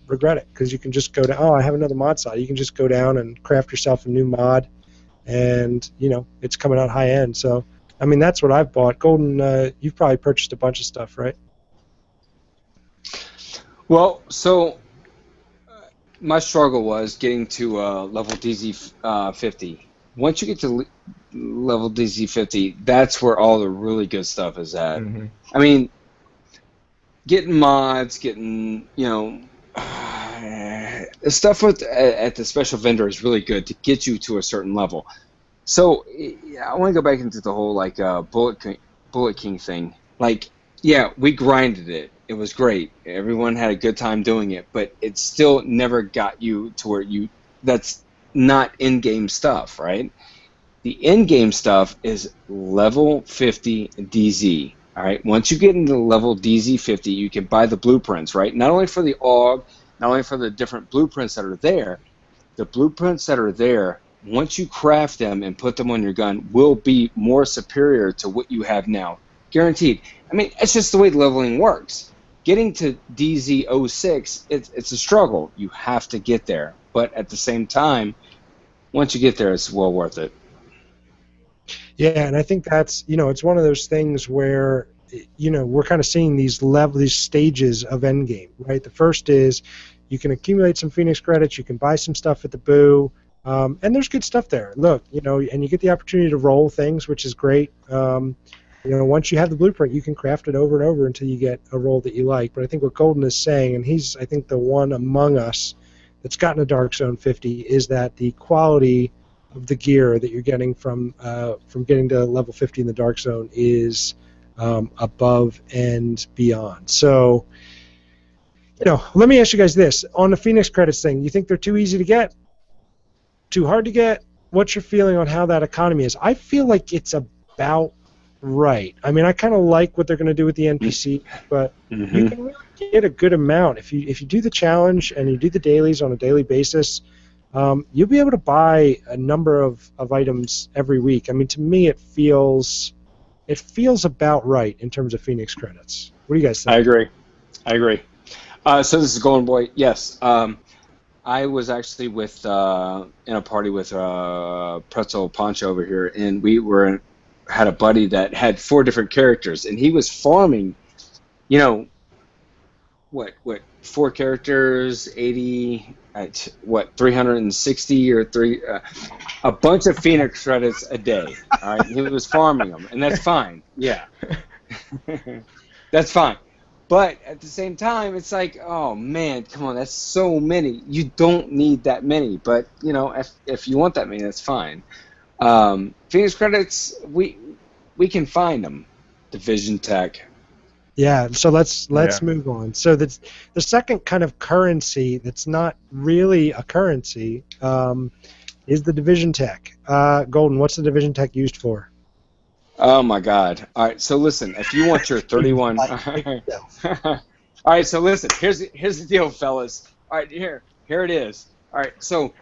regret it because you can just go down. Oh, I have another mod slot. You can just go down and craft yourself a new mod, and it's coming out high end. So, I mean, that's what I've bought. Golden, you've probably purchased a bunch of stuff, right?
Well, so my struggle was getting to level DZ 50. Once you get to level DZ50, that's where all the really good stuff is at. Mm-hmm. I mean, getting mods, getting stuff at the special vendor is really good to get you to a certain level. So I want to go back into the whole Bullet King thing. We grinded it. It was great. Everyone had a good time doing it, but it still never got you to where that's not in-game stuff, right? The in-game stuff is level 50 DZ. All right. Once you get into level DZ 50, you can buy the blueprints, right? Not only for the AUG, not only for the different blueprints that are there. The blueprints that are there, once you craft them and put them on your gun, will be more superior to what you have now, guaranteed. I mean, it's just the way leveling works. Getting to DZ 06, it's a struggle. You have to get there, but at the same time, once you get there, it's well worth it.
Yeah, and I think that's, it's one of those things where we're kind of seeing these stages of endgame, right? The first is you can accumulate some Phoenix credits, you can buy some stuff at the Boo, and there's good stuff there. Look, and you get the opportunity to roll things, which is great. Once you have the blueprint, you can craft it over and over until you get a roll that you like. But I think what Golden is saying, and he's, I think, the one among us that's gotten a Dark Zone 50, is that the quality of the gear that you're getting from getting to level 50 in the Dark Zone is above and beyond. So, let me ask you guys this. On the Phoenix credits thing, you think they're too easy to get? Too hard to get? What's your feeling on how that economy is? I feel like it's about right. I mean, I kind of like what they're going to do with the NPC, but you can really get a good amount. If you do the challenge and you do the dailies on a daily basis, you'll be able to buy a number of items every week. I mean, to me, it feels about right in terms of Phoenix credits. What do you guys think?
I agree. So this is Golden Boy. Yes. I was actually in a party with Pretzel Poncho over here, and we had a buddy that had 4 different characters, and he was farming, 4 characters, 80, 360 or a bunch of Phoenix credits a day. All right, he was farming them, and that's fine. Yeah, that's fine. But at the same time, it's like, oh man, come on, that's so many. You don't need that many, but if you want that many, that's fine. Phoenix credits, we can find them. Division Tech.
Yeah, so let's move on. So the second kind of currency that's not really a currency is the Division Tech. Golden, what's the Division Tech used for?
Oh my God! All right, so listen, if you want your 31, all right, so listen, here's the deal, fellas. All right, here it is. All right, so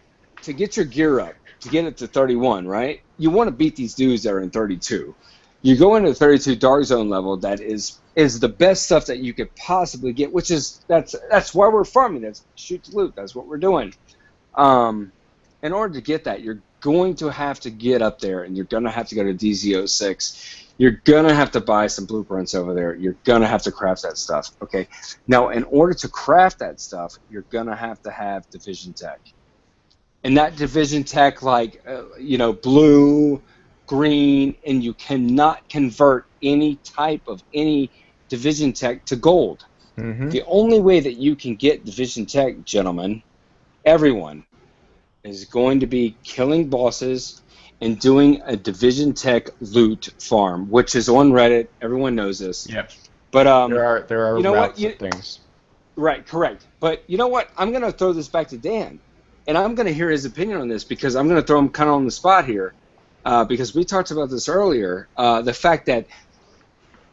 to get your gear up, to get it to 31, right? You want to beat these dudes that are in 32. You go into the 32 Dark Zone level. That is the best stuff that you could possibly get, which is that's why we're farming. That's shoot to loot. That's what we're doing. In order to get that, you're going to have to get up there, and you're going to have to go to DZ06. You're going to have to buy some blueprints over there. You're going to have to craft that stuff. Okay. Now, in order to craft that stuff, you're going to have Division Tech. And that Division Tech, blue, green, and you cannot convert any type of any Division Tech to gold. The only way that you can get Division Tech, gentlemen, everyone, is going to be killing bosses and doing a Division Tech loot farm, which is on Reddit. Everyone knows this.
Yep.
But
there are routes of things.
Right, correct. But you know what? I'm going to throw this back to Dan, and I'm going to hear his opinion on this because I'm going to throw him kind of on the spot here because we talked about this earlier. The fact that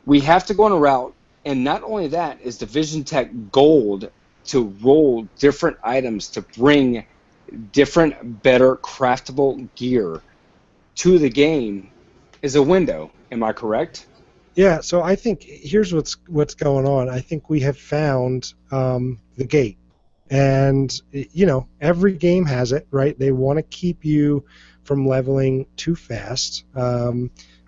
we have to go on a route, and not only that is Division Tech gold to roll different items to bring different, better craftable gear to the game is a window. Am I correct?
Yeah, so I think here's what's going on. I think we have found the gate. And, every game has it, right? They want to keep you from leveling too fast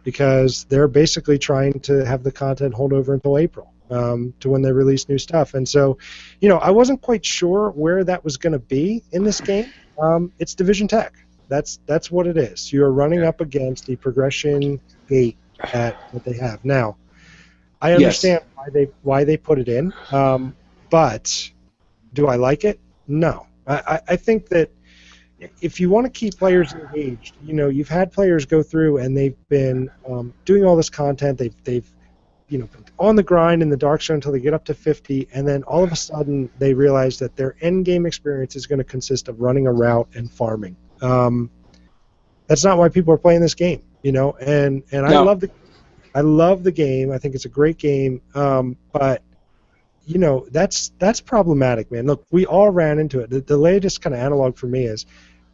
because they're basically trying to have the content hold over until April to when they release new stuff. And so, I wasn't quite sure where that was going to be in this game. It's Division Tech. That's what it is. You're running up against the progression gate that they have. Now, I understand why they put it in, but do I like it? No. I think that if you want to keep players engaged, you've had players go through and they've been doing all this content. They've been on the grind in the Dark Zone until they get up to 50, and then all of a sudden they realize that their end game experience is going to consist of running a route and farming. That's not why people are playing this game, and no. I love the game. I think it's a great game, but that's problematic, man. Look, we all ran into it. The latest kind of analog for me is,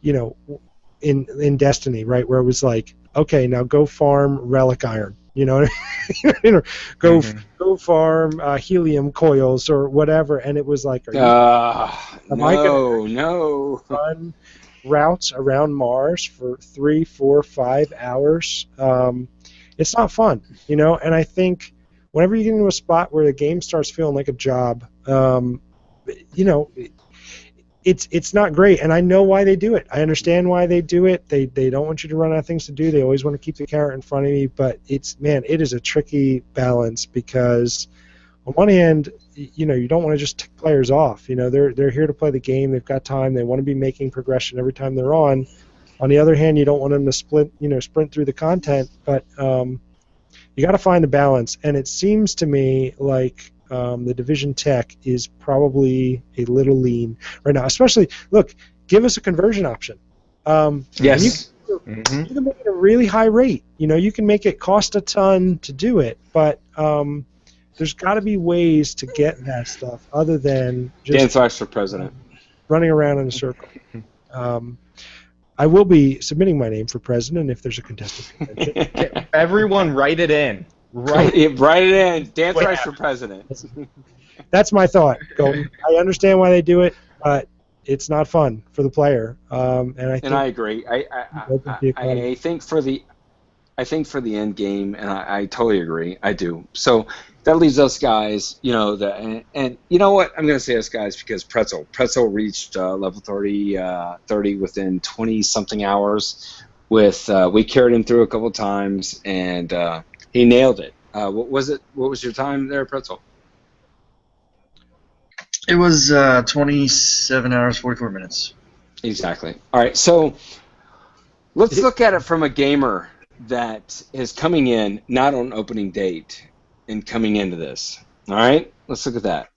in Destiny, right, where it was like, okay, now go farm relic iron. Go farm helium coils or whatever, and it was like, am I gonna run routes around Mars for 3, 4, 5 hours? It's not fun, and I think whenever you get into a spot where the game starts feeling like a job, you know, it's not great, and I know why they do it. I understand why they do it. They don't want you to run out of things to do. They always want to keep the carrot in front of you, but it is a tricky balance because on one hand, you know, you don't want to just tick players off. You know, they're here to play the game. They've got time. They want to be making progression every time they're on. On the other hand, you don't want them to sprint through the content, but you got to find the balance. And it seems to me like the Division tech is probably a little lean right now. Especially, look, give us a conversion option.
Yes.
You can make it a really high rate. You know, you can make it cost a ton to do it, but there's got to be ways to get that stuff other than just
Dan Thrash for president.
Running around in a circle. I will be submitting my name for president if there's a contested convention.
Everyone write it in.
Write it in. Dan Thrash for president.
That's my thought. I understand why they do it, but it's not fun for the player. And I agree.
I think for the end game, and I totally agree. I do. So that leaves us guys, you know, and you know what? I'm going to say us guys because Pretzel reached level 30 within 20-something hours. We carried him through a couple times, and he nailed it. What was it? What was your time there, Pretzel?
It was 27 hours, 44 minutes.
Exactly. All right, so let's look at it from a gamer that is coming in not on opening date and coming into this. All right, let's look at that.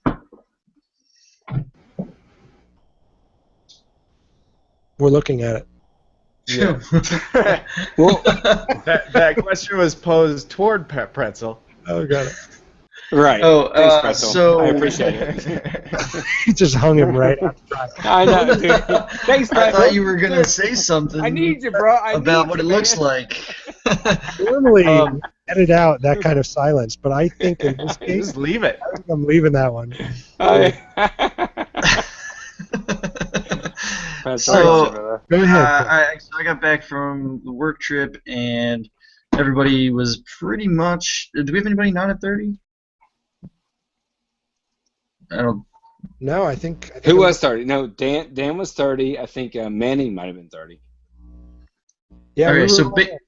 We're looking at it.
Yeah.
Well,
that question was posed toward Pretzel.
Oh, got it.
Right.
Oh,
thanks, Pretzel.
so
I appreciate it.
He just hung him right out.
I know, dude. Thanks, Pretzel.
I thought you were gonna say something.
I need you, bro.
About what it looks like.
Normally, edit out that kind of silence, but I think in this case,
Just leave it.
I think I'm leaving that one.
So,
Go ahead.
so I got back from the work trip, and everybody was pretty much. Do we have anybody not at 30? I don't.
No, I think
Who was 30? No, Dan was 30. I think Manning might have been 30.
Yeah.
Okay, so
we're all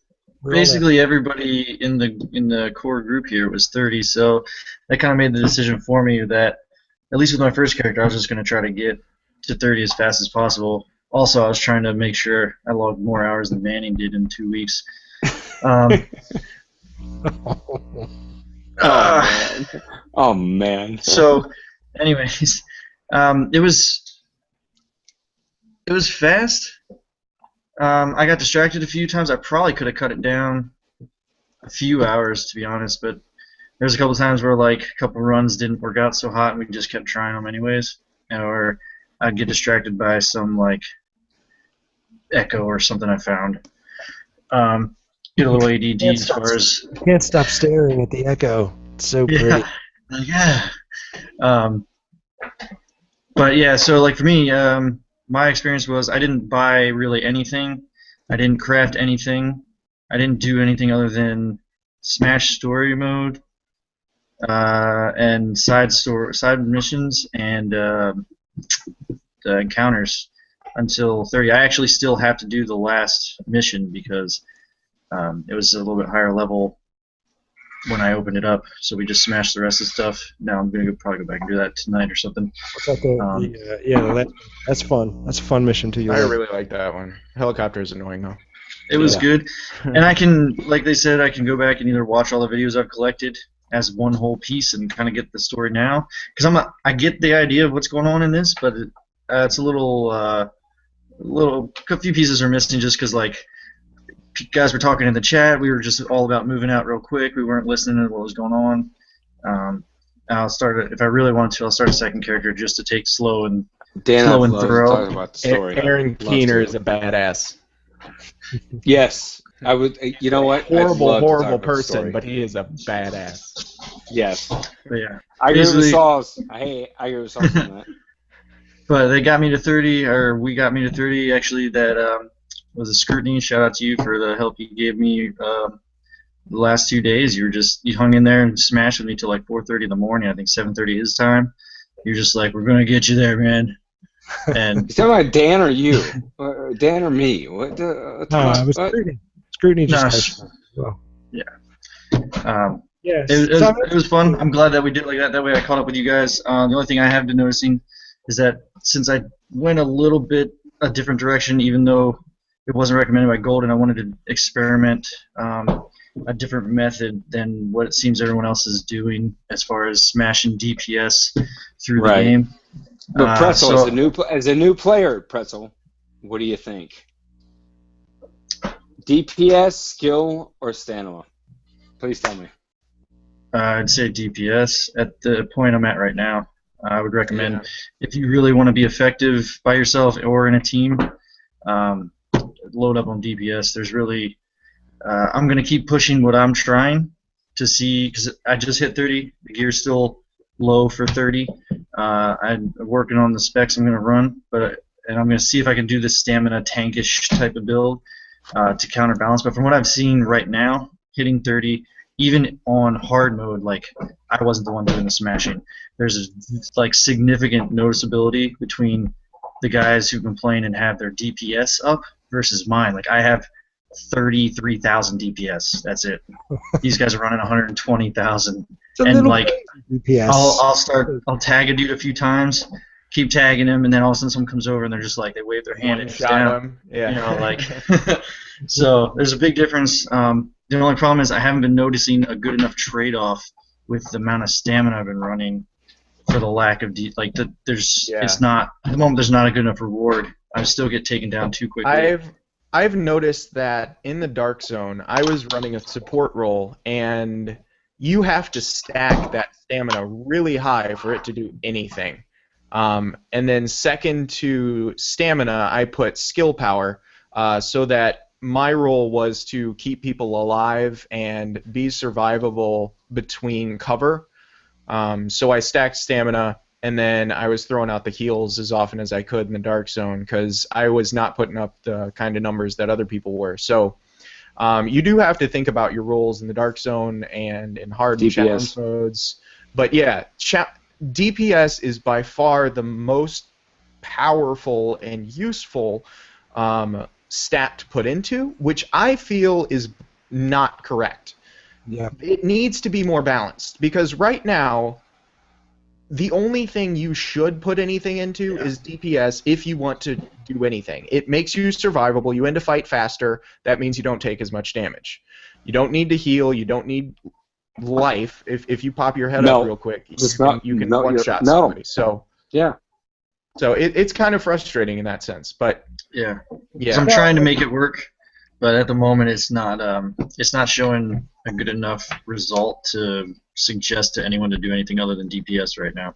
basically everybody in the core group here was 30. So that kind of made the decision for me that at least with my first character, I was just going to try to get to 30 as fast as possible. Also, I was trying to make sure I logged more hours than Manning did in 2 weeks.
Oh man.
So, anyways, it was fast. I got distracted a few times. I probably could have cut it down a few hours, to be honest. But there's a couple times where like a couple runs didn't work out so hot, and we just kept trying them anyways. Or I'd get distracted by some like echo or something I found. Get a little ADD as far as.
Can't stop staring at the echo. It's so pretty.
Yeah. But yeah, so like for me, my experience was I didn't buy really anything. I didn't craft anything. I didn't do anything other than smash story mode and side missions and the encounters until 30. I actually still have to do the last mission because it was a little bit higher level when I opened it up, so we just smashed the rest of the stuff. Now I'm gonna probably go back and do that tonight or something.
That's fun. That's a fun mission to use.
I really like that one. Helicopter is annoying though.
It was good, and I can, like they said, I can go back and either watch all the videos I've collected as one whole piece and kind of get the story now, because I get the idea of what's going on in this, but it's a few pieces are missing just because like. Guys were talking in the chat. We were just all about moving out real quick. We weren't listening to what was going on. If I really want to, I'll start a second character just to take slow and throw.
Talking about the story.
Aaron Keener is a badass.
Yes, I would. You know what?
Horrible person, but he is a badass.
Yes.
But yeah.
I agree with Sauce. I agree with Sauce on that.
But they got me to 30, or we got me to 30. Actually, that was a scrutiny. Shout out to you for the help you gave me the last 2 days, you hung in there and smashed with me till like 4:30 in the morning. I think 7:30 his time. You're just like, we're gonna get you there, man. And
You talking about Dan or you? Dan or me? What?
It was scrutiny. Scrutiny just well.
Yeah.
Yes.
It was fun. I'm glad that we did it like that. That way I caught up with you guys. The only thing I have been noticing is that since I went a little bit a different direction, even though it wasn't recommended by Golden, I wanted to experiment a different method than what it seems everyone else is doing as far as smashing DPS through the game.
But Pretzel, as a new player, Pretzel, what do you think? DPS, skill, or stamina? Please tell me.
I'd say DPS at the point I'm at right now. I would recommend if you really want to be effective by yourself or in a team, load up on DPS. There's really, I'm going to keep pushing what I'm trying to see, because I just hit 30. The gear's still low for 30. I'm working on the specs I'm going to run, and I'm going to see if I can do this stamina tankish type of build to counterbalance. But from what I've seen right now, hitting 30, even on hard mode, like I wasn't the one doing the smashing. There's like significant noticeability between the guys who complain and have their DPS up versus mine. Like I have 33,000 DPS. That's it. These guys are running 120,000. And like DPS. I'll tag a dude a few times, keep tagging him, and then all of a sudden someone comes over and they're just like, they wave their hand and it's down.
Him. Yeah.
You know, like so there's a big difference. The only problem is I haven't been noticing a good enough trade-off with the amount of stamina I've been running for the lack of it's not at the moment. There's not a good enough reward. I still get taken down too quickly.
I've noticed that in the Dark Zone, I was running a support role, and you have to stack that stamina really high for it to do anything. And then second to stamina, I put skill power, so that my role was to keep people alive and be survivable between cover. So I stacked stamina, and then I was throwing out the heals as often as I could in the Dark Zone because I was not putting up the kind of numbers that other people were. So you do have to think about your roles in the Dark Zone and in hard and challenge modes. But yeah, DPS is by far the most powerful and useful stat to put into, which I feel is not correct.
Yeah.
It needs to be more balanced, because right now the only thing you should put anything into is DPS if you want to do anything. It makes you survivable. You end a fight faster. That means you don't take as much damage. You don't need to heal. You don't need life. If you pop your head up real quick, you can one-shot somebody. So
yeah.
So it's kind of frustrating in that sense, but
yeah. So I'm trying to make it work, but at the moment it's not showing a good enough result to suggest to anyone to do anything other than DPS right now.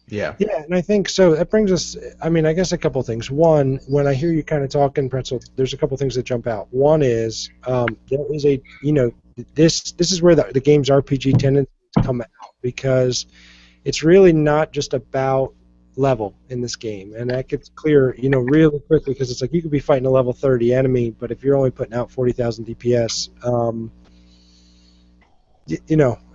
Yeah.
Yeah, and I think so. That brings us. I mean, I guess a couple things. One, when I hear you kind of talking, Pretzel, there's a couple things that jump out. One is there is a this is where the game's RPG tendencies come out, because it's really not just about level in this game, and that gets clear really quickly, because it's like you could be fighting a level 30 enemy, but if you're only putting out 40,000 DPS,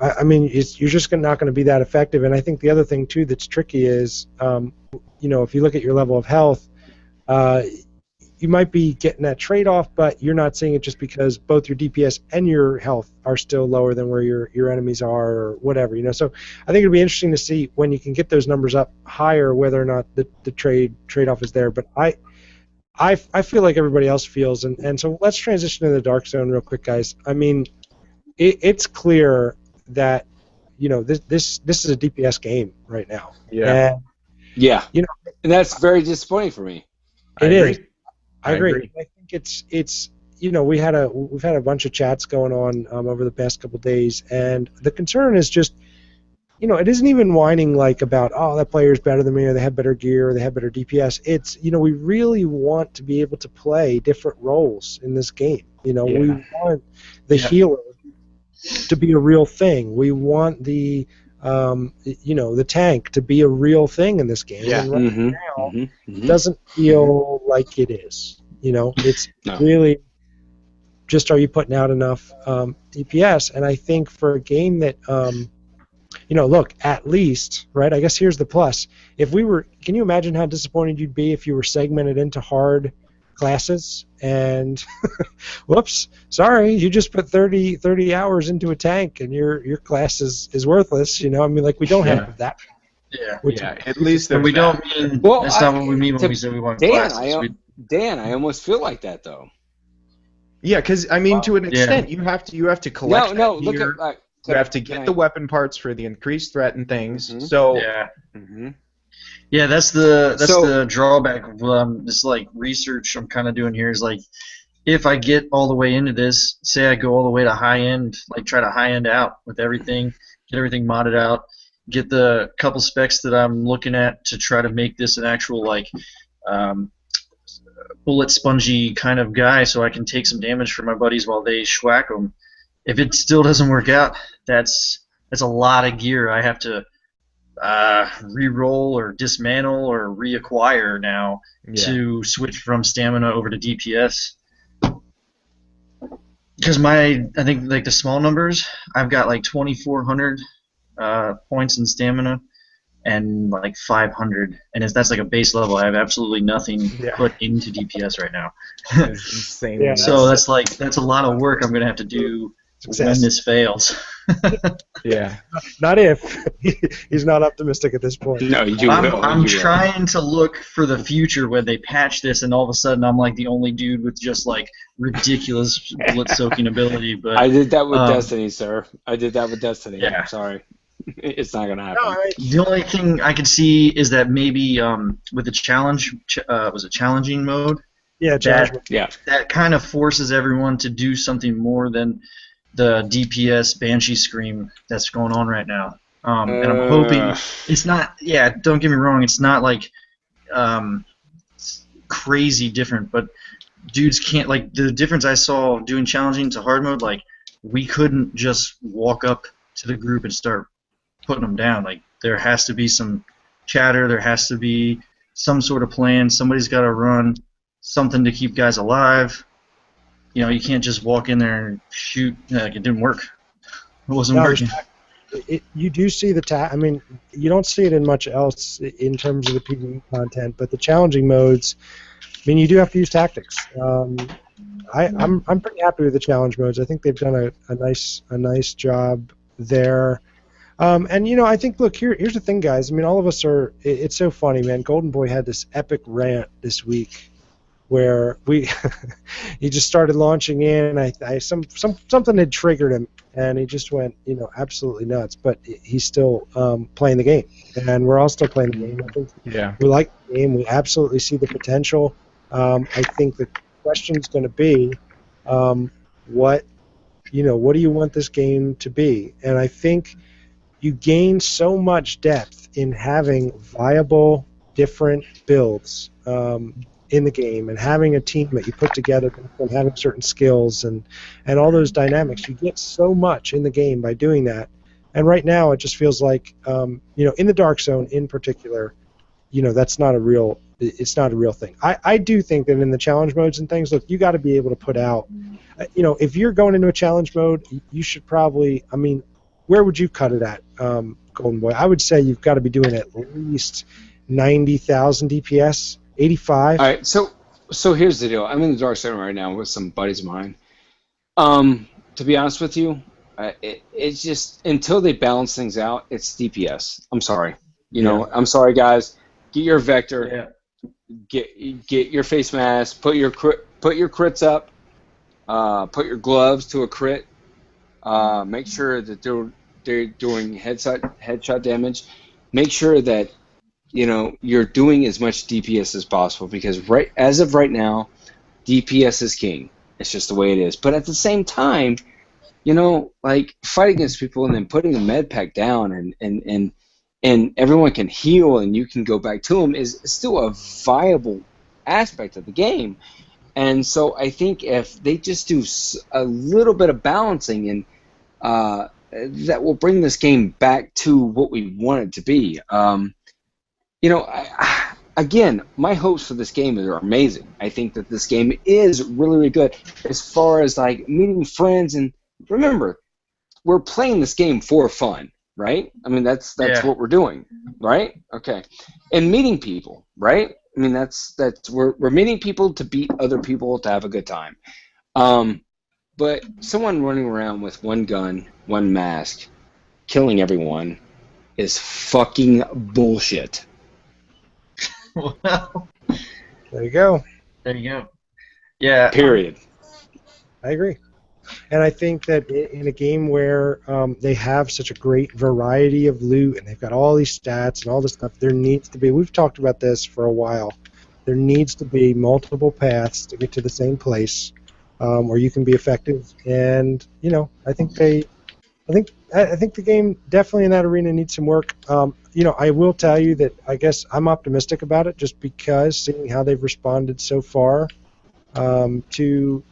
I mean, you're just not going to be that effective. And I think the other thing too that's tricky is if you look at your level of health, you might be getting that trade-off, but you're not seeing it just because both your DPS and your health are still lower than where your enemies are, or whatever. So I think it'll be interesting to see when you can get those numbers up higher, whether or not the trade-off is there. But I feel like everybody else feels, and so let's transition to the Dark Zone real quick, guys. I mean, it's clear that this is a DPS game right now.
Yeah.
And,
and that's very disappointing for me.
It is. I agree. I think it's we've had a bunch of chats going on over the past couple of days, and the concern is just it isn't even whining like about, oh, that player's better than me, or they have better gear, or they have better DPS. It's we really want to be able to play different roles in this game. We want the healer to be a real thing. We want the the tank to be a real thing in this game.
Yeah.
And right now, it doesn't feel like it is. It's really, just are you putting out enough DPS? And I think for a game that, look, at least, right, I guess here's the plus. Can you imagine how disappointed you'd be if you were segmented into hard classes and, whoops, sorry, you just put 30 hours into a tank and your class is worthless, I mean, like, we don't have that.
Yeah, at least
we don't mean,
Well,
that's not what we mean when we say we want
Dan,
classes.
Dan, I almost feel like that though.
Yeah, because I mean, to an extent, you have to collect.
No,
that gear.
look at.
You have to get the weapon parts for the increased threat and things.
Mm-hmm.
So
yeah,
mm-hmm.
yeah, that's the drawback of this like research I'm kind of doing here is like if I get all the way into this, say I go all the way to high end, like try to high end out with everything, get everything modded out, get the couple specs that I'm looking at to try to make this an actual like bullet spongy kind of guy, so I can take some damage from my buddies while they schwack them. If it still doesn't work out, that's a lot of gear I have to re-roll or dismantle or reacquire now to switch from stamina over to DPS. Because I think like the small numbers, I've got like 2,400 points in stamina and like 500, and that's like a base level. I have absolutely nothing put into DPS right now.
It's insane.
Yeah,
so that's a lot of work I'm gonna have to do when this fails.
Yeah.
Not if. He's not optimistic at this point.
No, you will.
I'm trying to look for the future when they patch this, and all of a sudden I'm like the only dude with just like ridiculous bullet soaking ability. But
I did that with Destiny, sir. I did that with Destiny.
Yeah.
I'm sorry. It's not gonna happen.
No,
the only thing I could see is that maybe with the challenge, was it challenging mode?
Yeah,
that kind of forces everyone to do something more than the DPS Banshee Scream that's going on right now. And I'm hoping it's not. Yeah, don't get me wrong. It's not like crazy different, but dudes can't like the difference I saw doing challenging to hard mode. Like we couldn't just walk up to the group and start putting them down. Like there has to be some chatter. There has to be some sort of plan. Somebody's got to run something to keep guys alive. You can't just walk in there and shoot. Like it didn't work. It wasn't working.
You do see I mean, you don't see it in much else in terms of the PvE content, but the challenging modes, I mean, you do have to use tactics. I'm pretty happy with the challenge modes. I think they've done a nice job there. And I think, look, here's the thing, guys. I mean, all of us are. It's so funny, man. Golden Boy had this epic rant this week where he just started launching in. Something had triggered him, and he just went, absolutely nuts. But he's still playing the game, and we're all still playing the game. I think we like the game. We absolutely see the potential. I think the question's going to be, what do you want this game to be? And I think you gain so much depth in having viable, different builds in the game, and having a team that you put together and having certain skills and all those dynamics. You get so much in the game by doing that. And right now, it just feels like, in the Dark Zone in particular, that's not a real. It's not a real thing. I do think that in the challenge modes and things, look, you got to be able to put out. If you're going into a challenge mode, you should probably. I mean, where would you cut it at, Golden Boy? I would say you've got to be doing at least 90,000 DPS, 85.
All right, so here's the deal. I'm in the Dark Zone right now with some buddies of mine. To be honest with you, it's just until they balance things out, it's DPS. I'm sorry. I'm sorry, guys. Get your vector. Get your face mask. Put your crits up. Put your gloves to a crit. Make sure that they're doing headshot damage. Make sure that you're doing as much DPS as possible, because as of right now, DPS is king. It's just the way it is. But at the same time, like fighting against people and then putting a med pack down and everyone can heal and you can go back to them is still a viable aspect of the game. And so I think if they just do a little bit of balancing, and that will bring this game back to what we want it to be. I again, my hopes for this game are amazing. I think that this game is really, really good as far as like meeting friends. And remember, we're playing this game for fun, right? I mean, that's what we're doing, right? Okay, and meeting people, right? I mean, that's we're meeting people to beat other people to have a good time. But someone running around with one gun, one mask, killing everyone is fucking bullshit.
Well,
There you go.
there you go. Yeah.
Period.
I agree. And I think that in a game where they have such a great variety of loot and they've got all these stats and all this stuff, there needs to be, we've talked about this for a while, there needs to be multiple paths to get to the same place where you can be effective. And, you know, I think the game definitely in that arena needs some work. You know, I will tell you that I guess I'm optimistic about it just because seeing how they've responded so far to,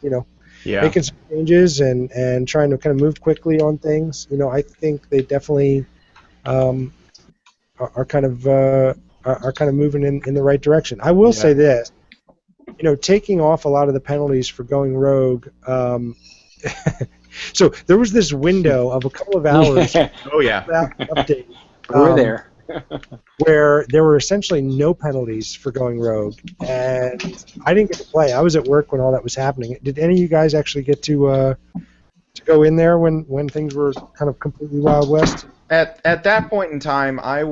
you know, making some changes and trying to kind of move quickly on things. You know, I think they definitely are kind of moving in the right direction. I will say this, you know, taking off a lot of the penalties for going rogue. So there was this window of a couple of hours.
Oh yeah.
Update.
We're there.
Where there were essentially no penalties for going rogue, and I didn't get to play. I was at work when all that was happening. Did any of you guys actually get to go in there when things were kind of completely Wild West?
At that point in time, I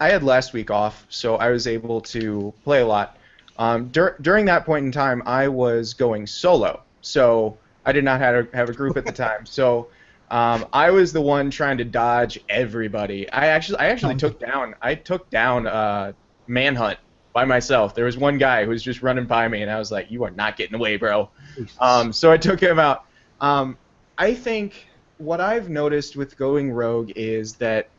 had last week off, so I was able to play a lot. During that point in time, I was going solo, so I did not have a group at the time. So I was the one trying to dodge everybody. I actually took down Manhunt by myself. There was one guy who was just running by me, and I was like, "You are not getting away, bro." So I took him out. I think what I've noticed with going rogue is that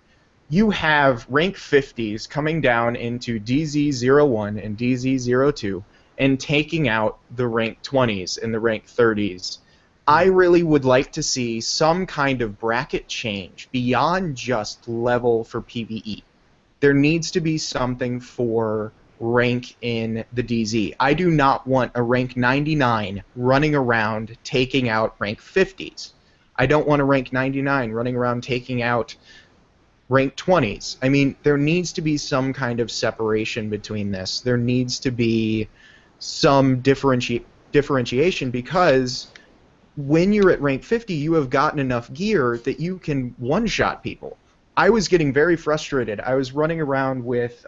you have rank 50s coming down into DZ01 and DZ02 and taking out the rank 20s and the rank 30s. I really would like to see some kind of bracket change beyond just level for PvE. There needs to be something for rank in the DZ. I do not want a rank 99 running around taking out rank 50s. I don't want a rank 99 running around taking out rank 20s. I mean, there needs to be some kind of separation between this. There needs to be some differentiation because when you're at rank 50, you have gotten enough gear that you can one-shot people. I was getting very frustrated. I was running around with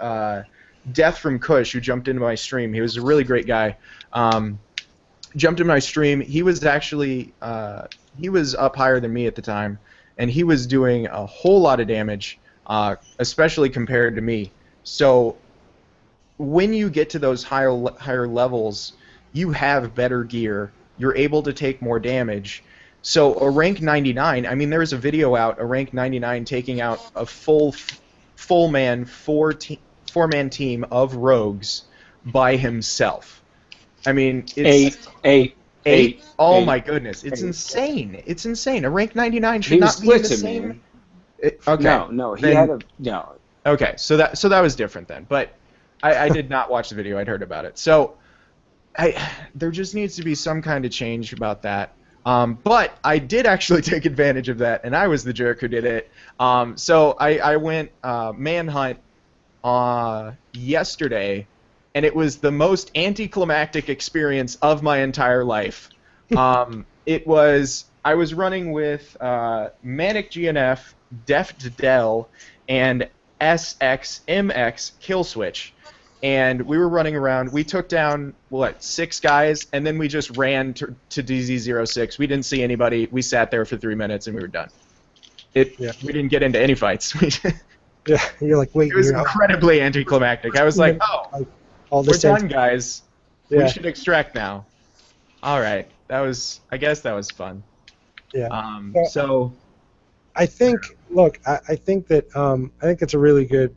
Death from Kush, who jumped into my stream. He was a really great guy. Jumped in my stream. He was actually he was up higher than me at the time, and he was doing a whole lot of damage, especially compared to me. So when you get to those higher levels, you have better gear. You're able to take more damage. So a rank 99, I mean, there's a video out, a rank 99 taking out a full-man four-man team of rogues by himself. I mean, it's... Eight. Oh my goodness, it's insane. It's insane. A rank 99 should not be in the same... Okay.
No, he had a... No.
Okay, so that was different then. But I did not watch the video. I'd heard about it. So... there just needs to be some kind of change about that. But I did actually take advantage of that, and I was the jerk who did it. So I went Manhunt yesterday, and it was the most anticlimactic experience of my entire life. I was running with Manic GNF, Deft Dell, and SXMX Killswitch. And we were running around. We took down, 6 guys, and then we just ran to DZ06. We didn't see anybody. We sat there for 3 minutes, and we were done. We didn't get into any fights.
Yeah, you're like, wait.
It was incredibly anticlimactic. I was like, we're done, guys. Yeah. We should extract now. All right. I guess that was fun.
Yeah.
So
I think, look, I think that I think it's a really good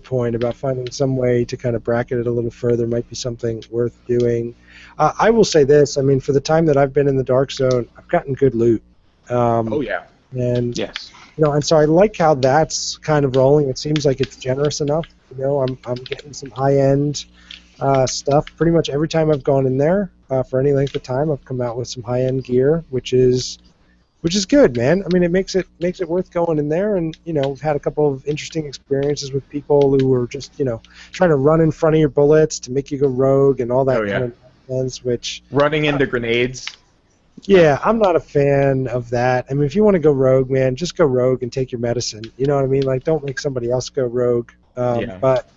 point about finding some way to kind of bracket it a little further might be something worth doing. I will say this, I mean, for the time that I've been in the Dark Zone, I've gotten good loot.
Oh yeah.
And
yes.
You know, and so I like how that's kind of rolling. It seems like it's generous enough. You know, I'm getting some high-end stuff. Pretty much every time I've gone in there for any length of time, I've come out with some high-end gear, which is good, man. I mean, it makes it worth going in there, and you know, we've had a couple of interesting experiences with people who were just, you know, trying to run in front of your bullets to make you go rogue and all that kind of nonsense. Which
running into grenades.
Yeah, I'm not a fan of that. I mean, if you want to go rogue, man, just go rogue and take your medicine. You know what I mean? Like, don't make somebody else go rogue. But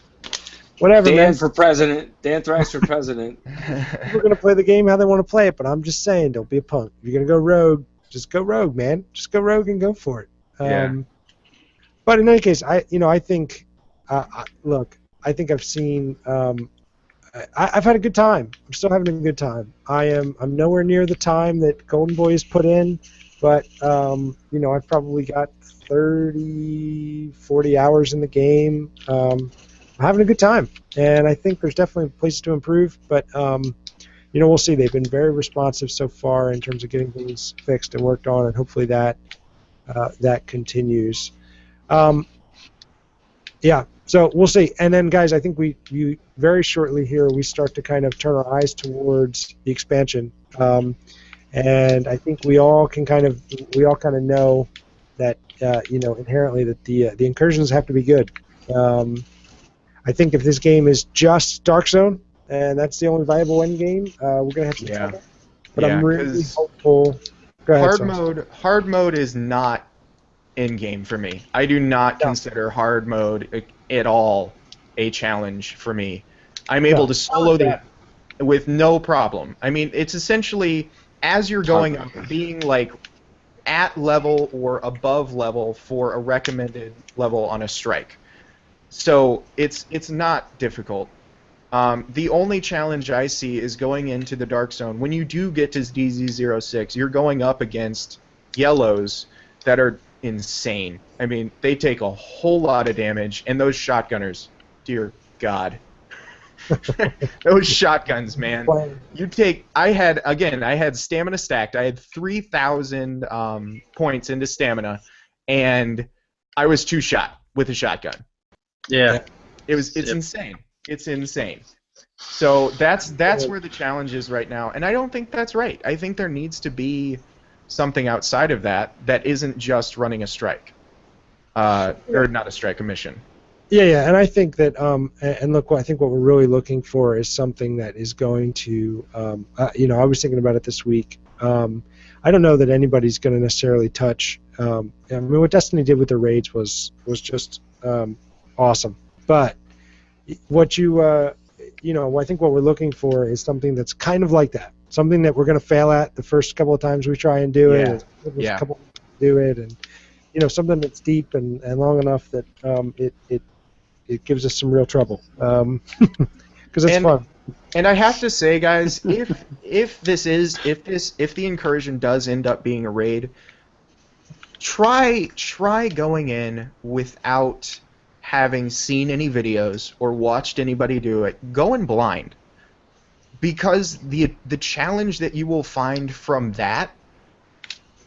whatever,
Dan
man.
for president. Dan Thrax for president.
People are going to play the game how they want to play it, but I'm just saying, don't be a punk. If you're going to go rogue, just go rogue, man. Just go rogue and go for it. But in any case, I think, look, I think I've seen. I've had a good time. I'm still having a good time. I'm nowhere near the time that Golden Boy has put in, but you know, I've probably got 30, 40 hours in the game. I'm having a good time, and I think there's definitely places to improve, but you know, we'll see. They've been very responsive so far in terms of getting things fixed and worked on, and hopefully that continues. Yeah. So we'll see. And then, guys, I think we very shortly here we start to kind of turn our eyes towards the expansion, and I think we all kind of know that you know, inherently that the incursions have to be good. I think if this game is just Dark Zone and that's the only viable end game, we're gonna have some trouble. But I'm really hopeful. Go ahead,
hard mode is not in game for me. I do not consider hard mode at all a challenge for me. I'm able to solo that with no problem. I mean, it's essentially, as you're going up, being like at level or above level for a recommended level on a strike. So it's not difficult. The only challenge I see is going into the Dark Zone. When you do get to DZ06, you're going up against yellows that are insane. I mean, they take a whole lot of damage, and those shotgunners, dear God. Those shotguns, man. I had stamina stacked. I had 3,000 points into stamina, and I was 2 shot with a shotgun.
Yeah.
It's insane. It's insane. So that's where the challenge is right now, and I don't think that's right. I think there needs to be something outside of that isn't just running a strike, or not a strike, a mission.
Yeah, and I think that, and look, I think what we're really looking for is something that is going to, you know, I was thinking about it this week. I don't know that anybody's going to necessarily touch. I mean, what Destiny did with the raids was just awesome. But what you know, I think what we're looking for is something that's kind of like that. Something that we're going to fail at the first couple of times we try and do it. A couple do it, and you know, something that's deep and long enough that it gives us some real trouble, because it's fun.
And I have to say, guys, if the incursion does end up being a raid, try going in without having seen any videos or watched anybody do it. Go in blind. Because the challenge that you will find from that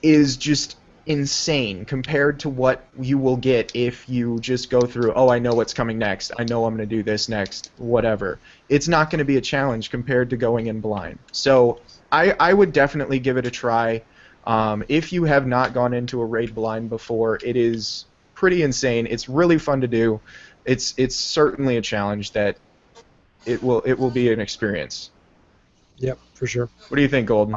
is just insane compared to what you will get if you just go through, oh, I know what's coming next, I know I'm going to do this next, whatever. It's not going to be a challenge compared to going in blind. So I would definitely give it a try. If you have not gone into a raid blind before, it is pretty insane. It's really fun to do. It's certainly a challenge that it will be an experience.
Yep, for sure.
What do you think, Golden?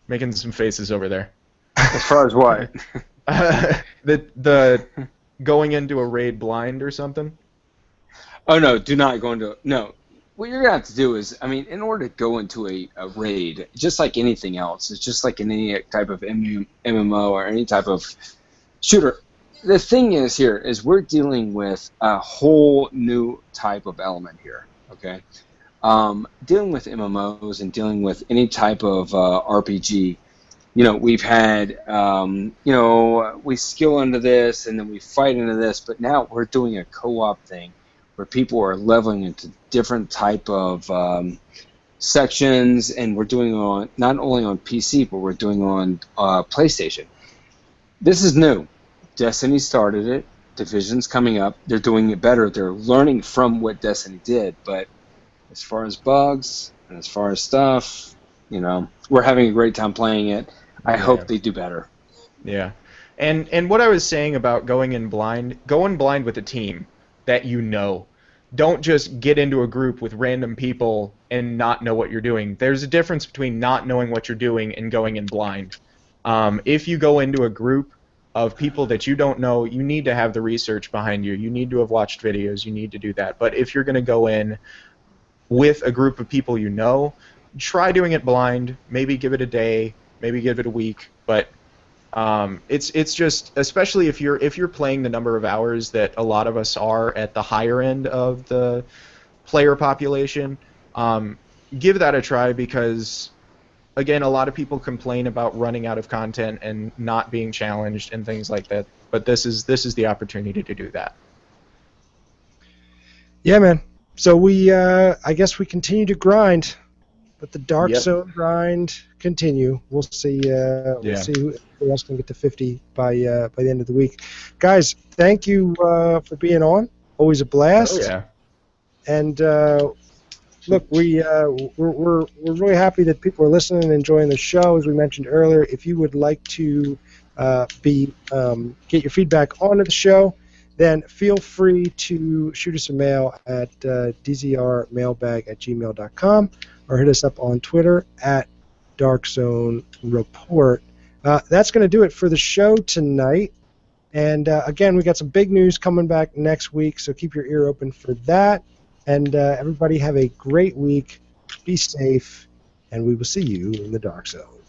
Making some faces over there.
As far as what?
the going into a raid blind or something?
Oh, no, do not go into... No. What you're going to have to do is, I mean, in order to go into a raid, just like anything else, it's just like in any type of MMO or any type of shooter, the thing is here is we're dealing with a whole new type of element here, okay? Dealing with MMOs and dealing with any type of RPG, you know, we've had, you know, we skill into this and then we fight into this, but now we're doing a co-op thing where people are leveling into different type of sections, and we're doing on not only on PC, but we're doing on PlayStation. This is new. Destiny started it. Division's coming up. They're doing it better. They're learning from what Destiny did. But as far as bugs and as far as stuff, we're having a great time playing it. I hope they do better.
Yeah. And what I was saying about going in blind with a team that you know. Don't just get into a group with random people and not know what you're doing. There's a difference between not knowing what you're doing and going in blind. If you go into a group of people that you don't know, you need to have the research behind you. You need to have watched videos. You need to do that. But if you're going to go in with a group of people you know, try doing it blind. Maybe give it a day. Maybe give it a week. But it's just, especially if you're playing the number of hours that a lot of us are at the higher end of the player population, give that a try because, again, a lot of people complain about running out of content and not being challenged and things like that. But this is the opportunity to do that.
Yeah, man. So I guess we continue to grind. Let the Dark Zone grind continue. We'll see. We'll see who else can get to 50 by the end of the week. Guys, thank you for being on. Always a blast.
Oh yeah.
And look, we're really happy that people are listening and enjoying the show. As we mentioned earlier, if you would like to get your feedback onto the show, then feel free to shoot us a mail at dzrmailbag@gmail.com. or hit us up on Twitter at DarkZoneReport. That's going to do it for the show tonight. And again, we got some big news coming back next week, so keep your ear open for that. And everybody have a great week. Be safe, and we will see you in the Dark Zone.